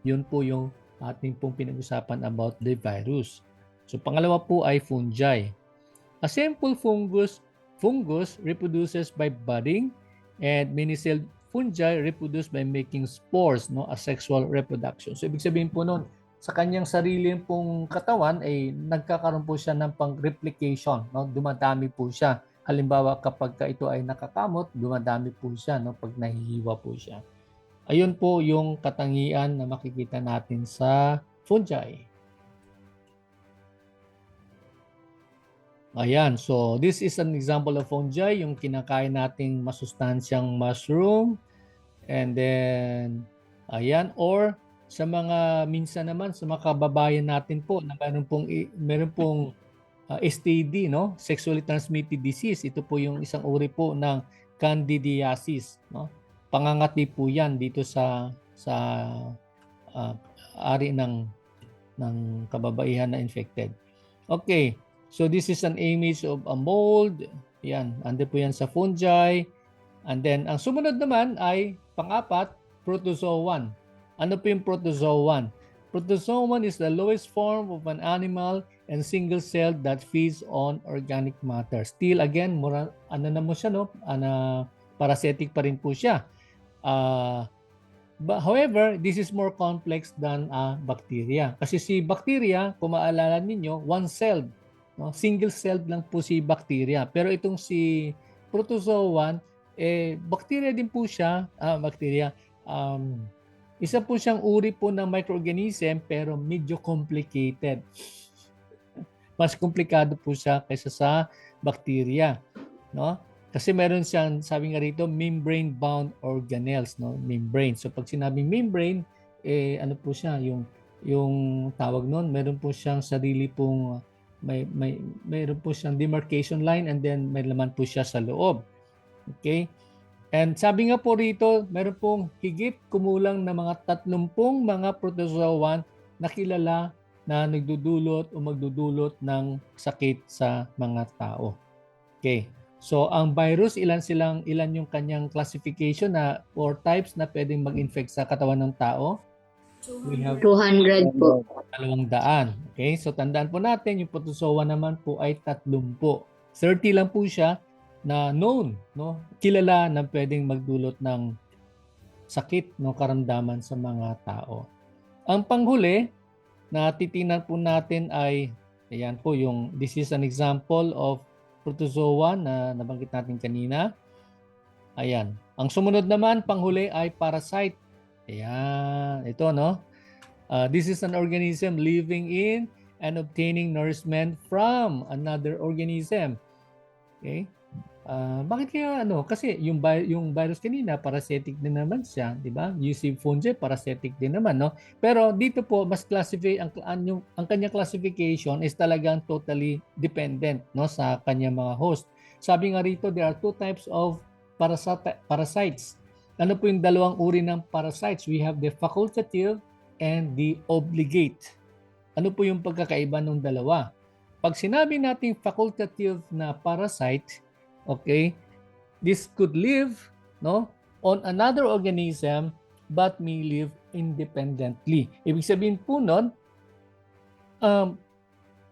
A: Yun po yung ating pong pinag-usapan about the virus. So pangalawa po ay fungi. A simple fungus reproduces by budding, and many-celled fungi reproduce by making spores, no, asexual reproduction. So ibig sabihin po noon, sa kanyang sarili pong katawan ay nagkakaroon po siya ng pang-replication, no? Dumadami po siya. Halimbawa kapag ito ay nakakamot, dumadami po siya, no, pag nahihiwa po siya. Ayun po yung katangian na makikita natin sa fungi. Ayan, so this is an example of fungi, yung kinakain nating masustansyang mushroom. And then, ayan, or sa mga minsan naman sa mga kababayan natin po na meron pong STD, no? Sexually transmitted disease. Ito po yung isang uri po ng candidiasis, no? Pangangati po 'yan dito sa ari ng kababaihan na infected. Okay. So this is an image of a mold. Yan, ando po yan sa fungi. And then, ang sumunod naman ay pang-apat, protozoan. Ano po yung protozoan? Protozoan is the lowest form of an animal and single cell that feeds on organic matter. Still, again, parasitic pa rin po siya. But however, this is more complex than bacteria. Kasi si bacteria, kung maalala ninyo, one-celled. No? Single-celled lang po si bacteria. Pero itong si protozoan, bacteria din po siya. Isa po siyang uri po ng microorganism pero medyo complicated. Mas komplikado po siya kaysa sa bacteria. No? Kasi meron siyang, sabi nga rito, membrane-bound organelles. No? Membrane. So pag sinabing membrane, ano po siya? Yung yung tawag nun, meron po siyang sarili pong mayroon po siyang demarcation line and then may laman po siya sa loob. Okay? And sabi nga po rito, meron pong higit kumulang na mga 30 mga protozoan na kilala na nagdudulot o magdudulot ng sakit sa mga tao. Okay. So ang virus, ilan yung kanyang classification na or types na pwedeng mag-infect sa katawan ng tao? We have
D: 200 po.
A: 200. Okay? So tandaan po natin, yung protozoa naman po ay 30. 30 lang po siya na known, no? Kilala na pwedeng magdulot ng sakit, no, karamdaman sa mga tao. Ang panghuli na titingnan po natin ay ayan po yung this is an example of protozoa na nabanggit natin kanina. Ayan. Ang sumunod naman panghuli ay parasite. Ayan, ito no. This is an organism living in and obtaining nourishment from another organism. Okay? Bakit kaya ano? Kasi yung virus kanina parasitic din naman siya, di ba? UC fungi parasitic din naman, no? Pero dito po mas classify ang kanyang classification is talagang totally dependent, no, sa kanyang mga host. Sabi nga rito there are two types of parasites. Ano po yung dalawang uri ng parasites? We have the facultative and the obligate. Ano po yung pagkakaiba ng dalawa? Pag sinabi natin facultative na parasite, okay, this could live, no, on another organism but may live independently. Ibig sabihin po nun,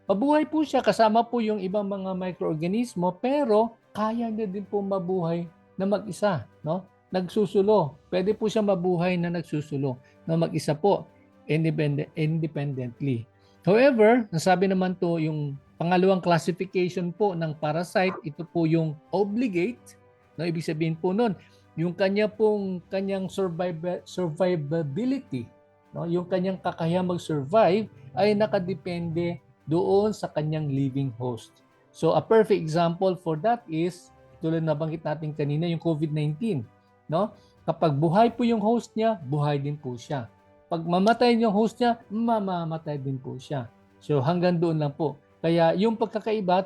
A: mabuhay po siya kasama po yung ibang mga microorganismo pero kaya niya din po mabuhay na mag-isa, no? Nagsusulo. Pwede po siya mabuhay na nagsusulo na mag-isa po independently. However, nasabi naman to yung pangalawang classification po ng parasite, ito po yung obligate. No, ibig sabihin po nun, yung kanyang survivability, no, yung kanyang kakaya mag-survive ay nakadepende doon sa kanyang living host. So a perfect example for that is tulad na banggit natin kanina yung COVID-19, no? Kapag buhay po yung host niya, buhay din po siya. Pag mamatay yung host niya, mamamatay din po siya. So hanggang doon lang po. Kaya yung pagkakaiba,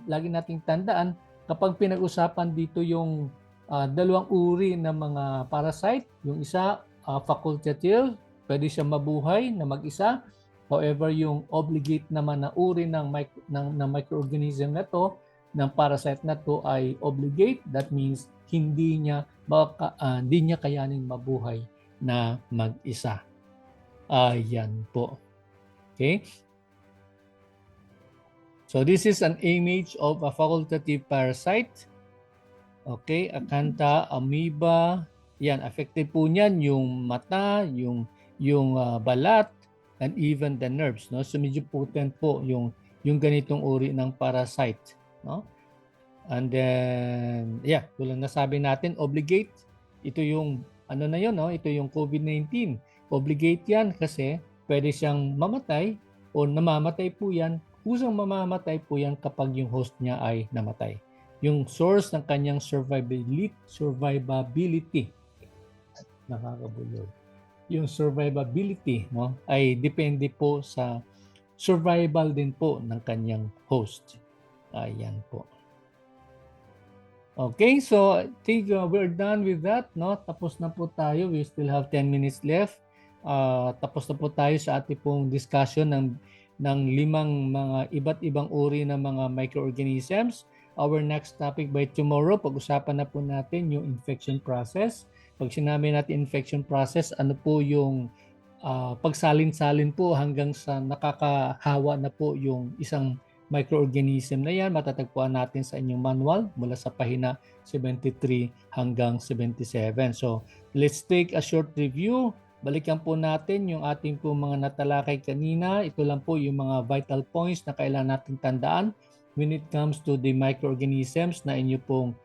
A: lagi nating tandaan, kapag pinag-usapan dito yung dalawang uri ng mga parasite, yung isa facultative, pwede siya mabuhay na mag-isa. However, yung obligate naman na uri ng microorganism na to, ng parasite na to ay obligate. That means hindi niya kayanin mabuhay na mag-isa. Ayan po. Okay? So this is an image of a facultative parasite. Okay, Acantha amoeba. Yan, affected po niyan yung mata, yung balat, and even the nerves, no? So medyo potent po yung ganitong uri ng parasite, no? And then tulad na sabi natin, obligate. Ito yung ano na yun, no? Ito yung COVID-19. Obligate yan kasi pwede siyang mamatay o namamatay po yan. Kusang mamamatay po yan kapag yung host niya ay namatay. Yung source ng kanyang survivability. Nakakabulol. Yung survivability, no, ay depende po sa survival din po ng kanyang host. Ayan po. Okay, so I think we're done with that, no? Tapos na po tayo. We still have 10 minutes left. Tapos na po tayo sa ating pong discussion ng 5 mga iba't ibang uri ng mga microorganisms. Our next topic by tomorrow, pag-usapan na po natin yung infection process. Pag sinabi natin infection process, ano po yung pagsalin-salin po hanggang sa nakakahawa na po yung isang microorganism na yan. Matatagpuan natin sa inyong manual mula sa pahina 73 hanggang 77. So let's take a short review. Balikan po natin yung ating po mga natalakay kanina. Ito lang po yung mga vital points na kailangan natin tandaan when it comes to the microorganisms na inyo pong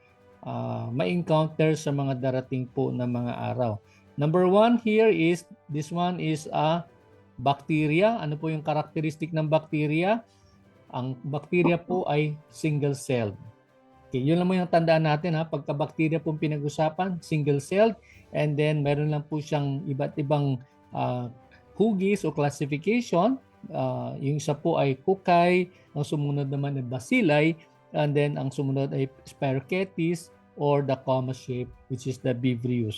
A: ma-encounter sa mga darating po na mga araw. Number 1 here is, this one is a bacteria. Ano po yung characteristic ng bacteria? Ang bacteria po ay single-celled. Okay, yun lang mo yung tandaan natin ha. Pagka bacteria po pinag-usapan, single-celled. And then meron lang po siyang iba't ibang hugis o classification. Yung isa po ay kukay, ang sumunod naman ay bacilli, and then ang sumunod ay spirochetes or the comma shape, which is the vibrio.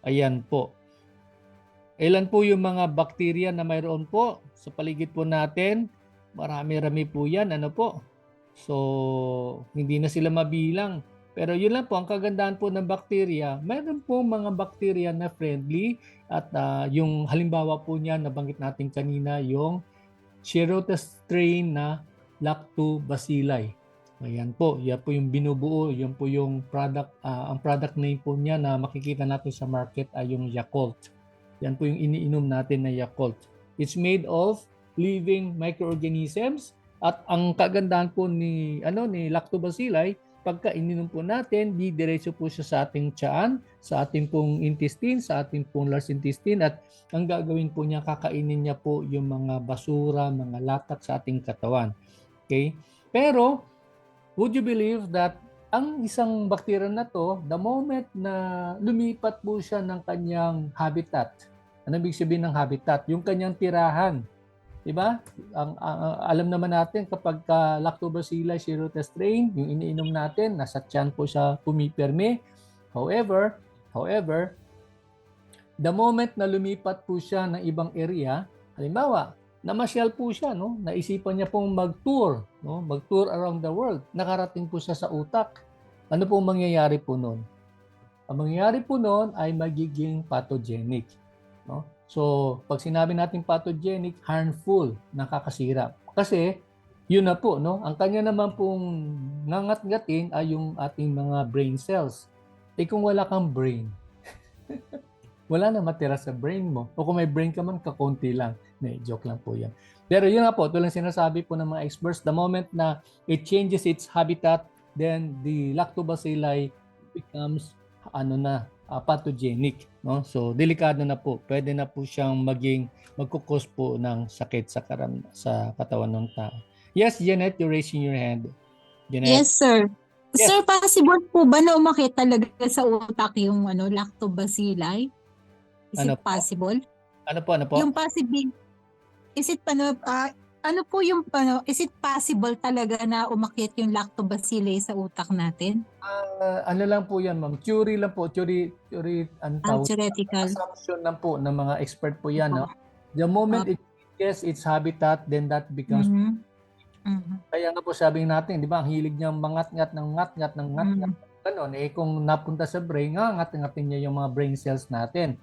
A: Ayan po. Ilan po yung mga bakterya na mayroon po sa paligid po natin? Marami-rami po yan. Ano po? So, hindi na sila mabilang. Pero yun lang po, ang kagandahan po ng bakterya, mayroon po mga bakterya na friendly at yung halimbawa po niya, nabanggit natin kanina, yung Chirotes strain na Lactobacilli. Ayan po, yan po yung binubuo, yan po yung product, ang product name po niya na makikita natin sa market ay yung Yakult. Yan po yung iniinom natin na Yakult. It's made of living microorganisms at ang kagandahan po ni Lactobacilli, pagka ininom po natin, didiretso po siya sa ating tiyan, sa ating pong intestine, sa ating pong large intestine at ang gagawin po niya, kakainin niya po yung mga basura, mga latak sa ating katawan. Okay? Pero, would you believe that ang isang bakterya na to, the moment na lumipat po siya ng kanyang habitat, ano ibig sabihin ng habitat? Yung kanyang tirahan. Diba? Alam naman natin kapag Lactobacilli Chirotes strain, yung iniinom natin, nasa tiyan po siya pumipirme. However, the moment na lumipat po siya ng ibang area, halimbawa, namasyal po siya, no? Naisipan niya pong mag-tour, no? Mag-tour around the world. Nakarating po siya sa utak. Ano pong mangyayari po noon? Ang mangyayari po noon ay magiging pathogenic, no? So, pag sinabi natin pathogenic, harmful, nakakasira. Kasi, yun na po, no? Ang kanya naman pong nangat-ngatin ay yung ating mga brain cells. Eh kung wala kang brain, wala na matira sa brain mo. O kung may brain ka man, kakunti lang. Joke lang po yan. Pero yun nga po, tulang sinasabi po ng mga experts, the moment na it changes its habitat, then the lactobacilli becomes pathogenic, no? So delikado na po. Pwede na po siyang magkukos po ng sakit sa katawan ng tao. Yes, Janet, you're raising your hand. Janet.
D: Yes, sir.
A: Yes.
D: Sir, possible po ba na umakit talaga sa utak yung lactobacilli? Is
A: Ano
D: it possible?
A: Ano po?
D: Yung possible, is it is it possible talaga na umakyat yung lactobacilli sa utak natin?
A: Ano lang po yan, ma'am. Theory lang po. Theory
D: Theoretical.
A: assumption lang po ng mga expert po yan. No? The moment it changes its habitat, then that becomes... Kaya nga po sabi natin, di ba, ang hilig niya mangat-ngat ng ngat-ngat. Ganon, kung napunta sa brain, ngat-ngatin niya yung mga brain cells natin.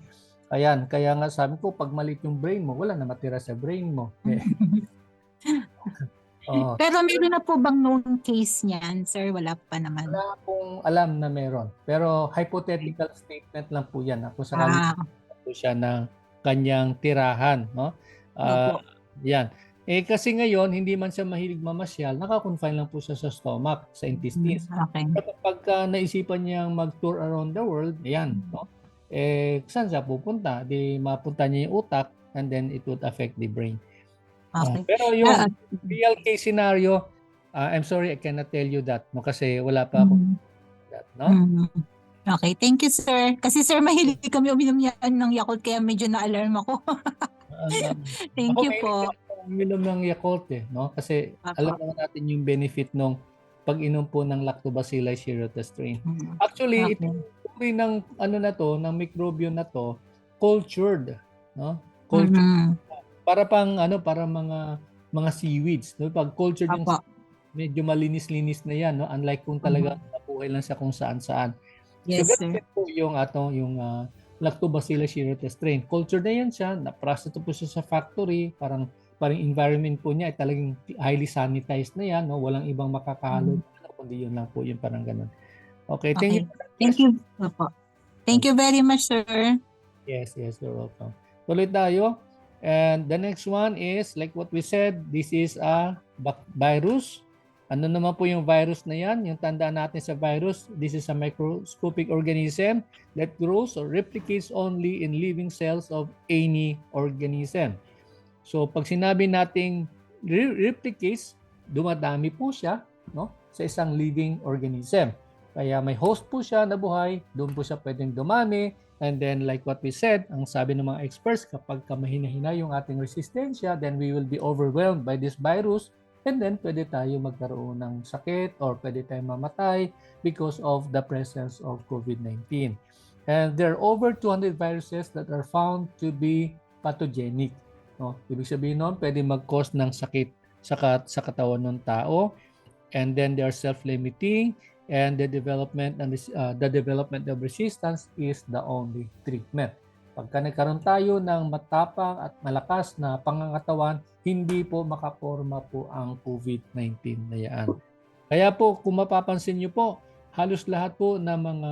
A: Ayan, kaya nga sabi ko, pag maliit yung brain mo, wala na matira sa brain mo.
D: Pero meron na po bang known case niyan, sir? Wala pa naman.
A: Wala pong alam na meron. Pero hypothetical statement lang po yan. Kung sakaling po siya ng kanyang tirahan. No? Yan. Kasi ngayon, hindi man siya mahilig mamasyal, nakakonfine lang po siya sa stomach, sa intestines.
D: Okay.
A: Pagka naisipan niyang mag-tour around the world, ayan, no? Saan siya pupunta? Di mapunta niya yung utak and then it would affect the brain.
D: Okay.
A: Pero yung real case scenario, I'm sorry, I cannot tell you that, no? Kasi wala pa ako that, no?
D: Okay, thank you, sir. Kasi sir, mahilig kami uminom yan ng Yakult, kaya medyo na-alarm ako. Thank you po.
A: Uminom ng Yakult, no? Kasi alam naman natin yung benefit ng pag-inom po ng Lactobacilli Chirotes strain. Actually, ito ng ng microbiome na to, cultured, no? Cultured. Para mga seaweeds, no? Pag cultured yung medyo malinis-linis na yan, no? Unlike kung talaga nabuhay lang siya kung saan-saan.
D: Yes,
A: so, sir. Po yung Lactobacilli Chirotes strain. Cultured na yan siya, na-process po siya sa factory, parang environment po niya ay talagang highly sanitized na yan, no? Walang ibang makakahalo, kundi yun lang po, yung parang ganun. Okay, thank you.
D: Thank you. Thank you very much, sir.
A: Yes, you're welcome. Tuloy tayo. And the next one is, like what we said, this is a virus. Ano naman po yung virus na yan? Yung tandaan natin sa virus, this is a microscopic organism that grows or replicates only in living cells of any organism. So pag sinabi nating replicates, dumadami po siya, no, sa isang living organism. Kaya may host po siya na buhay, doon po siya pwedeng dumami. And then like what we said, ang sabi ng mga experts, kapag mahina-hina yung ating resistensya, then we will be overwhelmed by this virus. And then pwede tayo magkaroon ng sakit or pwede tayong mamatay because of the presence of COVID-19. And there are over 200 viruses that are found to be pathogenic. No? Ibig sabihin nun, pwede mag-cause ng sakit sa katawan ng tao. And then they are self-limiting, and the development of resistance is the only treatment. Pagka nagkaroon tayo ng matapang at malakas na pangangatawan, hindi po makaporma po ang COVID-19 na yan. Kaya po, kung mapapansin nyo po, halos lahat po ng mga,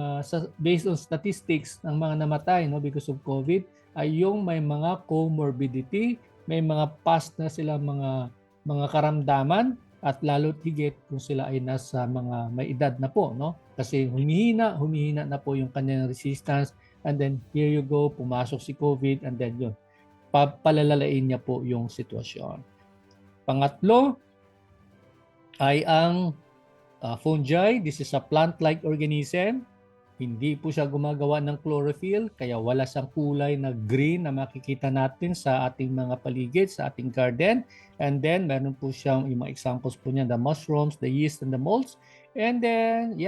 A: based on statistics ng mga namatay because of COVID, ay yung may mga comorbidity, may mga past na sila mga karamdaman, at lalo't higit kung sila ay nasa mga may edad na po, Kasi humihina na po yung kanyang resistance, and then here you go, pumasok si COVID, and then yun, palalalain niya po yung sitwasyon. Pangatlo ay ang fungi. This is a plant-like organism. Hindi po siya gumagawa ng chlorophyll, kaya wala siyang kulay na green na makikita natin sa ating mga paligid, sa ating garden. And then, meron po siyang yung mga examples po niya, the mushrooms, the yeast, and the molds. And then,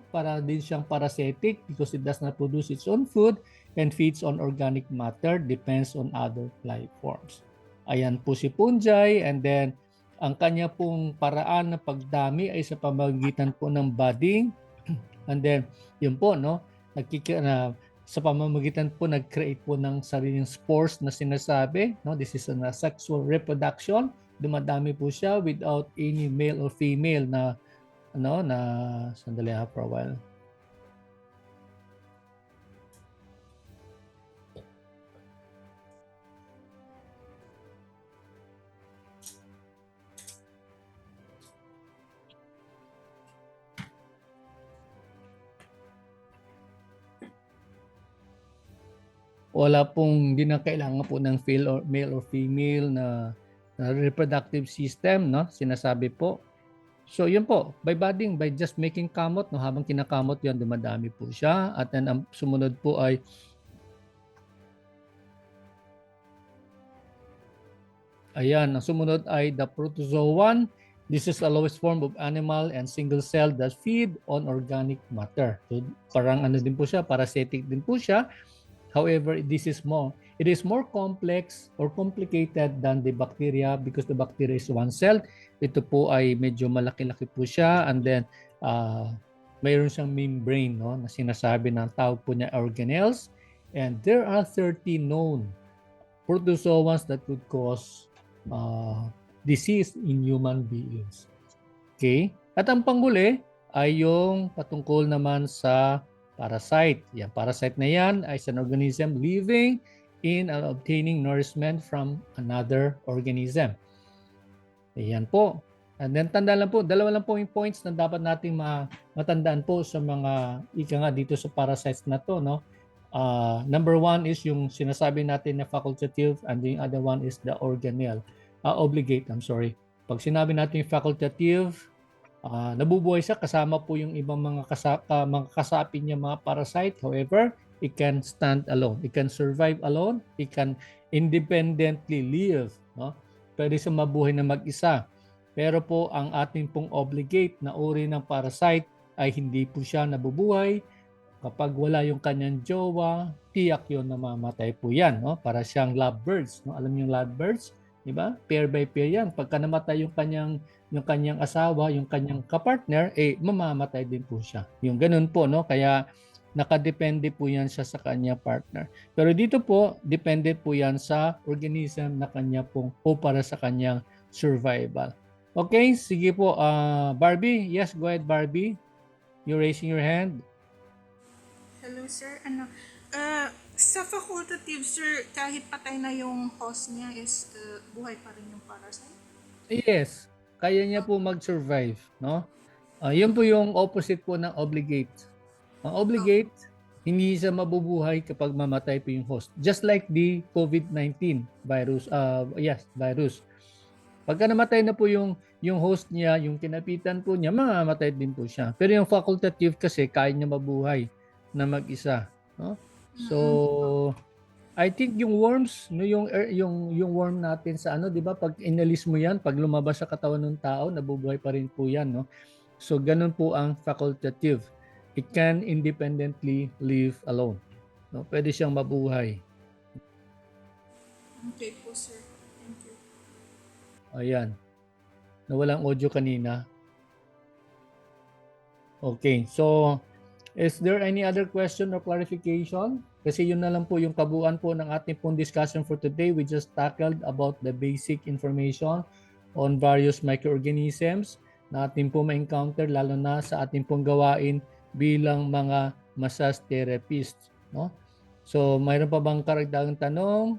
A: para din siyang parasitic because it does not produce its own food and feeds on organic matter, depends on other life forms. Ayan po si fungi, and then, ang kanya pong paraan na pagdami ay sa pamamagitan po ng budding. And then, yun po, sa pamamagitan po, nag-create po ng sariling spores na sinasabi. This is a sexual reproduction. Dumadami po siya without any male or female na sandali for a while. Wala pong, hindi na kailangan po ng male or female na reproductive system, sinasabi po. So yun po, by budding, by just making kamot, habang kinakamot yan, dumadami po siya. At then ang sumunod po ay ang sumunod ay the protozoan. This is the lowest form of animal and single cell that feed on organic matter. So parang din po siya, parasitic din po siya. However, it is more complex or complicated than the bacteria because the bacteria is one cell. Ito po ay medyo malaki-laki po siya, and then mayroon siyang membrane na sinasabi ng tawag po niya organelles, and there are 30 known protozoans that could cause disease in human beings. Okay? At ang panghuli ay yung patungkol naman sa parasite. Yan, parasite na yan ay an organism living in and obtaining nourishment from another organism. Ayan po. And then tandaan lang po, dalawa lang po yung points na dapat nating matandaan po sa mga dito sa parasites na to. Number one is yung sinasabi natin na facultative, and the other one is the obligate. Pag sinabi natin yung facultative, nabubuhay siya kasama po yung ibang mga kasapi niya, mga parasite. However, it can stand alone. It can survive alone. It can independently live. Pwede siya mabuhay na mag-isa. Pero po ang ating pong obligate na uri ng parasite ay hindi po siya nabubuhay. Kapag wala yung kanyang jowa, tiyak yun na mamatay po yan. Para siyang lovebirds. Alam niyo yung lovebirds? Diba? Pair by pair yan. Pagka namatay yung kanyang asawa, yung kanyang kapartner, mamamatay din po siya. Yung ganun po, Kaya nakadepende po yan siya sa kanyang partner. Pero dito po, depende po yan sa organism na kanya pong o para sa kanyang survival. Okay, sige po. Barbie, yes, go ahead, Barbie. You're raising your hand.
E: Hello, sir. Sa facultative, sir, kahit patay na yung host niya, is buhay pa rin yung parasite?
A: Yes, kaya niya po mag-survive, yun po yung opposite po ng obligate. Ang obligate, hindi siya mabubuhay kapag mamatay po yung host. Just like the COVID-19 virus, virus. Pagka namatay na po yung yung host niya, yung kinapitan po niya, mamamatay din po siya. Pero yung facultative kasi, kaya niya mabuhay na mag-isa. No? So, I think yung worms, no, yung worm natin sa ano, 'di ba? Pag inalis mo 'yan, pag lumabas sa katawan ng tao, nabubuhay pa rin po 'yan, no? So, ganun po ang facultative. It can independently live alone. No? Pwede siyang mabuhay.
E: Okay po, sir. Thank you.
A: Ayan. Nawalang audio kanina. Okay, so is there any other question or clarification? Kasi yun na lang po yung kabuuan po ng ating pong discussion for today. We just tackled about the basic information on various microorganisms na ating po ma-encounter lalo na sa ating pong gawain bilang mga massage therapists. No? So, mayroon pa bang karagdagang tanong?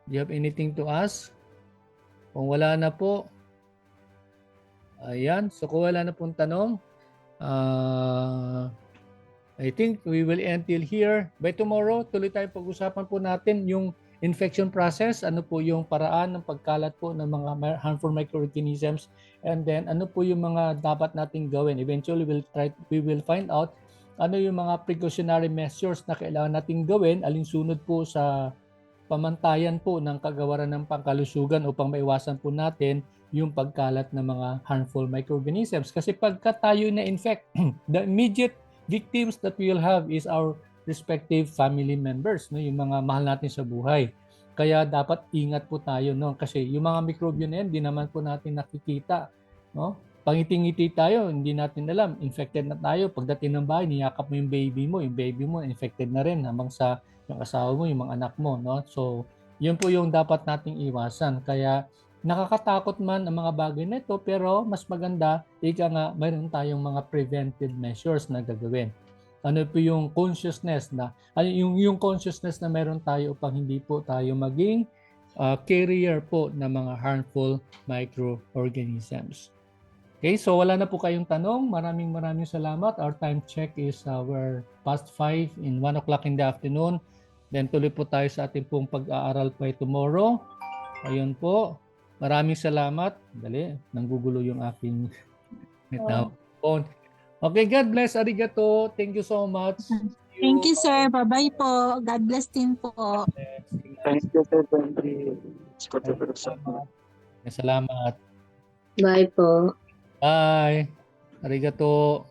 A: Do you have anything to ask? Kung wala na po, ayan. So, kung wala na pong tanong, I think we will end till here. By tomorrow, tuloy tayo pag-usapan po natin yung infection process, ano po yung paraan ng pagkalat po ng mga harmful microorganisms, and then ano po yung mga dapat nating gawin. Eventually, we will find out ano yung mga precautionary measures na kailangan nating gawin, alinsunod po sa pamantayan po ng kagawaran ng pangkalusugan upang maiwasan po natin yung pagkalat ng mga harmful microorganisms. Kasi pagka tayo na-infect, the immediate victims that we will have is our respective family members, no, yung mga mahal natin sa buhay. Kaya dapat ingat po tayo, no, kasi yung mga mikrobyo na yan, di naman po natin nakikita, no. Pangiti-ngiti tayo, hindi natin alam, infected na tayo. Pagdating ng bahay, niyakap mo yung baby mo infected na rin habang sa yung asawa mo, yung mga anak mo, no. So, yun po yung dapat nating iwasan. Kaya nakakatakot man ang mga bagay na ito, pero mas maganda, ika nga, mayroon tayong mga preventive measures na gagawin. Ano po yung consciousness na, yung consciousness na mayroon tayo upang hindi po tayo maging carrier po ng mga harmful microorganisms. Okay, so wala na po kayong tanong. Maraming salamat. Our time check is we're past 5 in 1 o'clock in the afternoon. Then tuloy po tayo sa ating pong pag-aaral by tomorrow. Ayun po. Maraming salamat. Dali, nanggugulo yung aking phone. Okay, God bless. Arigato. Thank you so much.
D: Thank you, sir. Bye-bye po. God bless din po.
B: Thank you, sir. Thank you.
A: Salamat.
F: Bye po.
A: Bye. Arigato.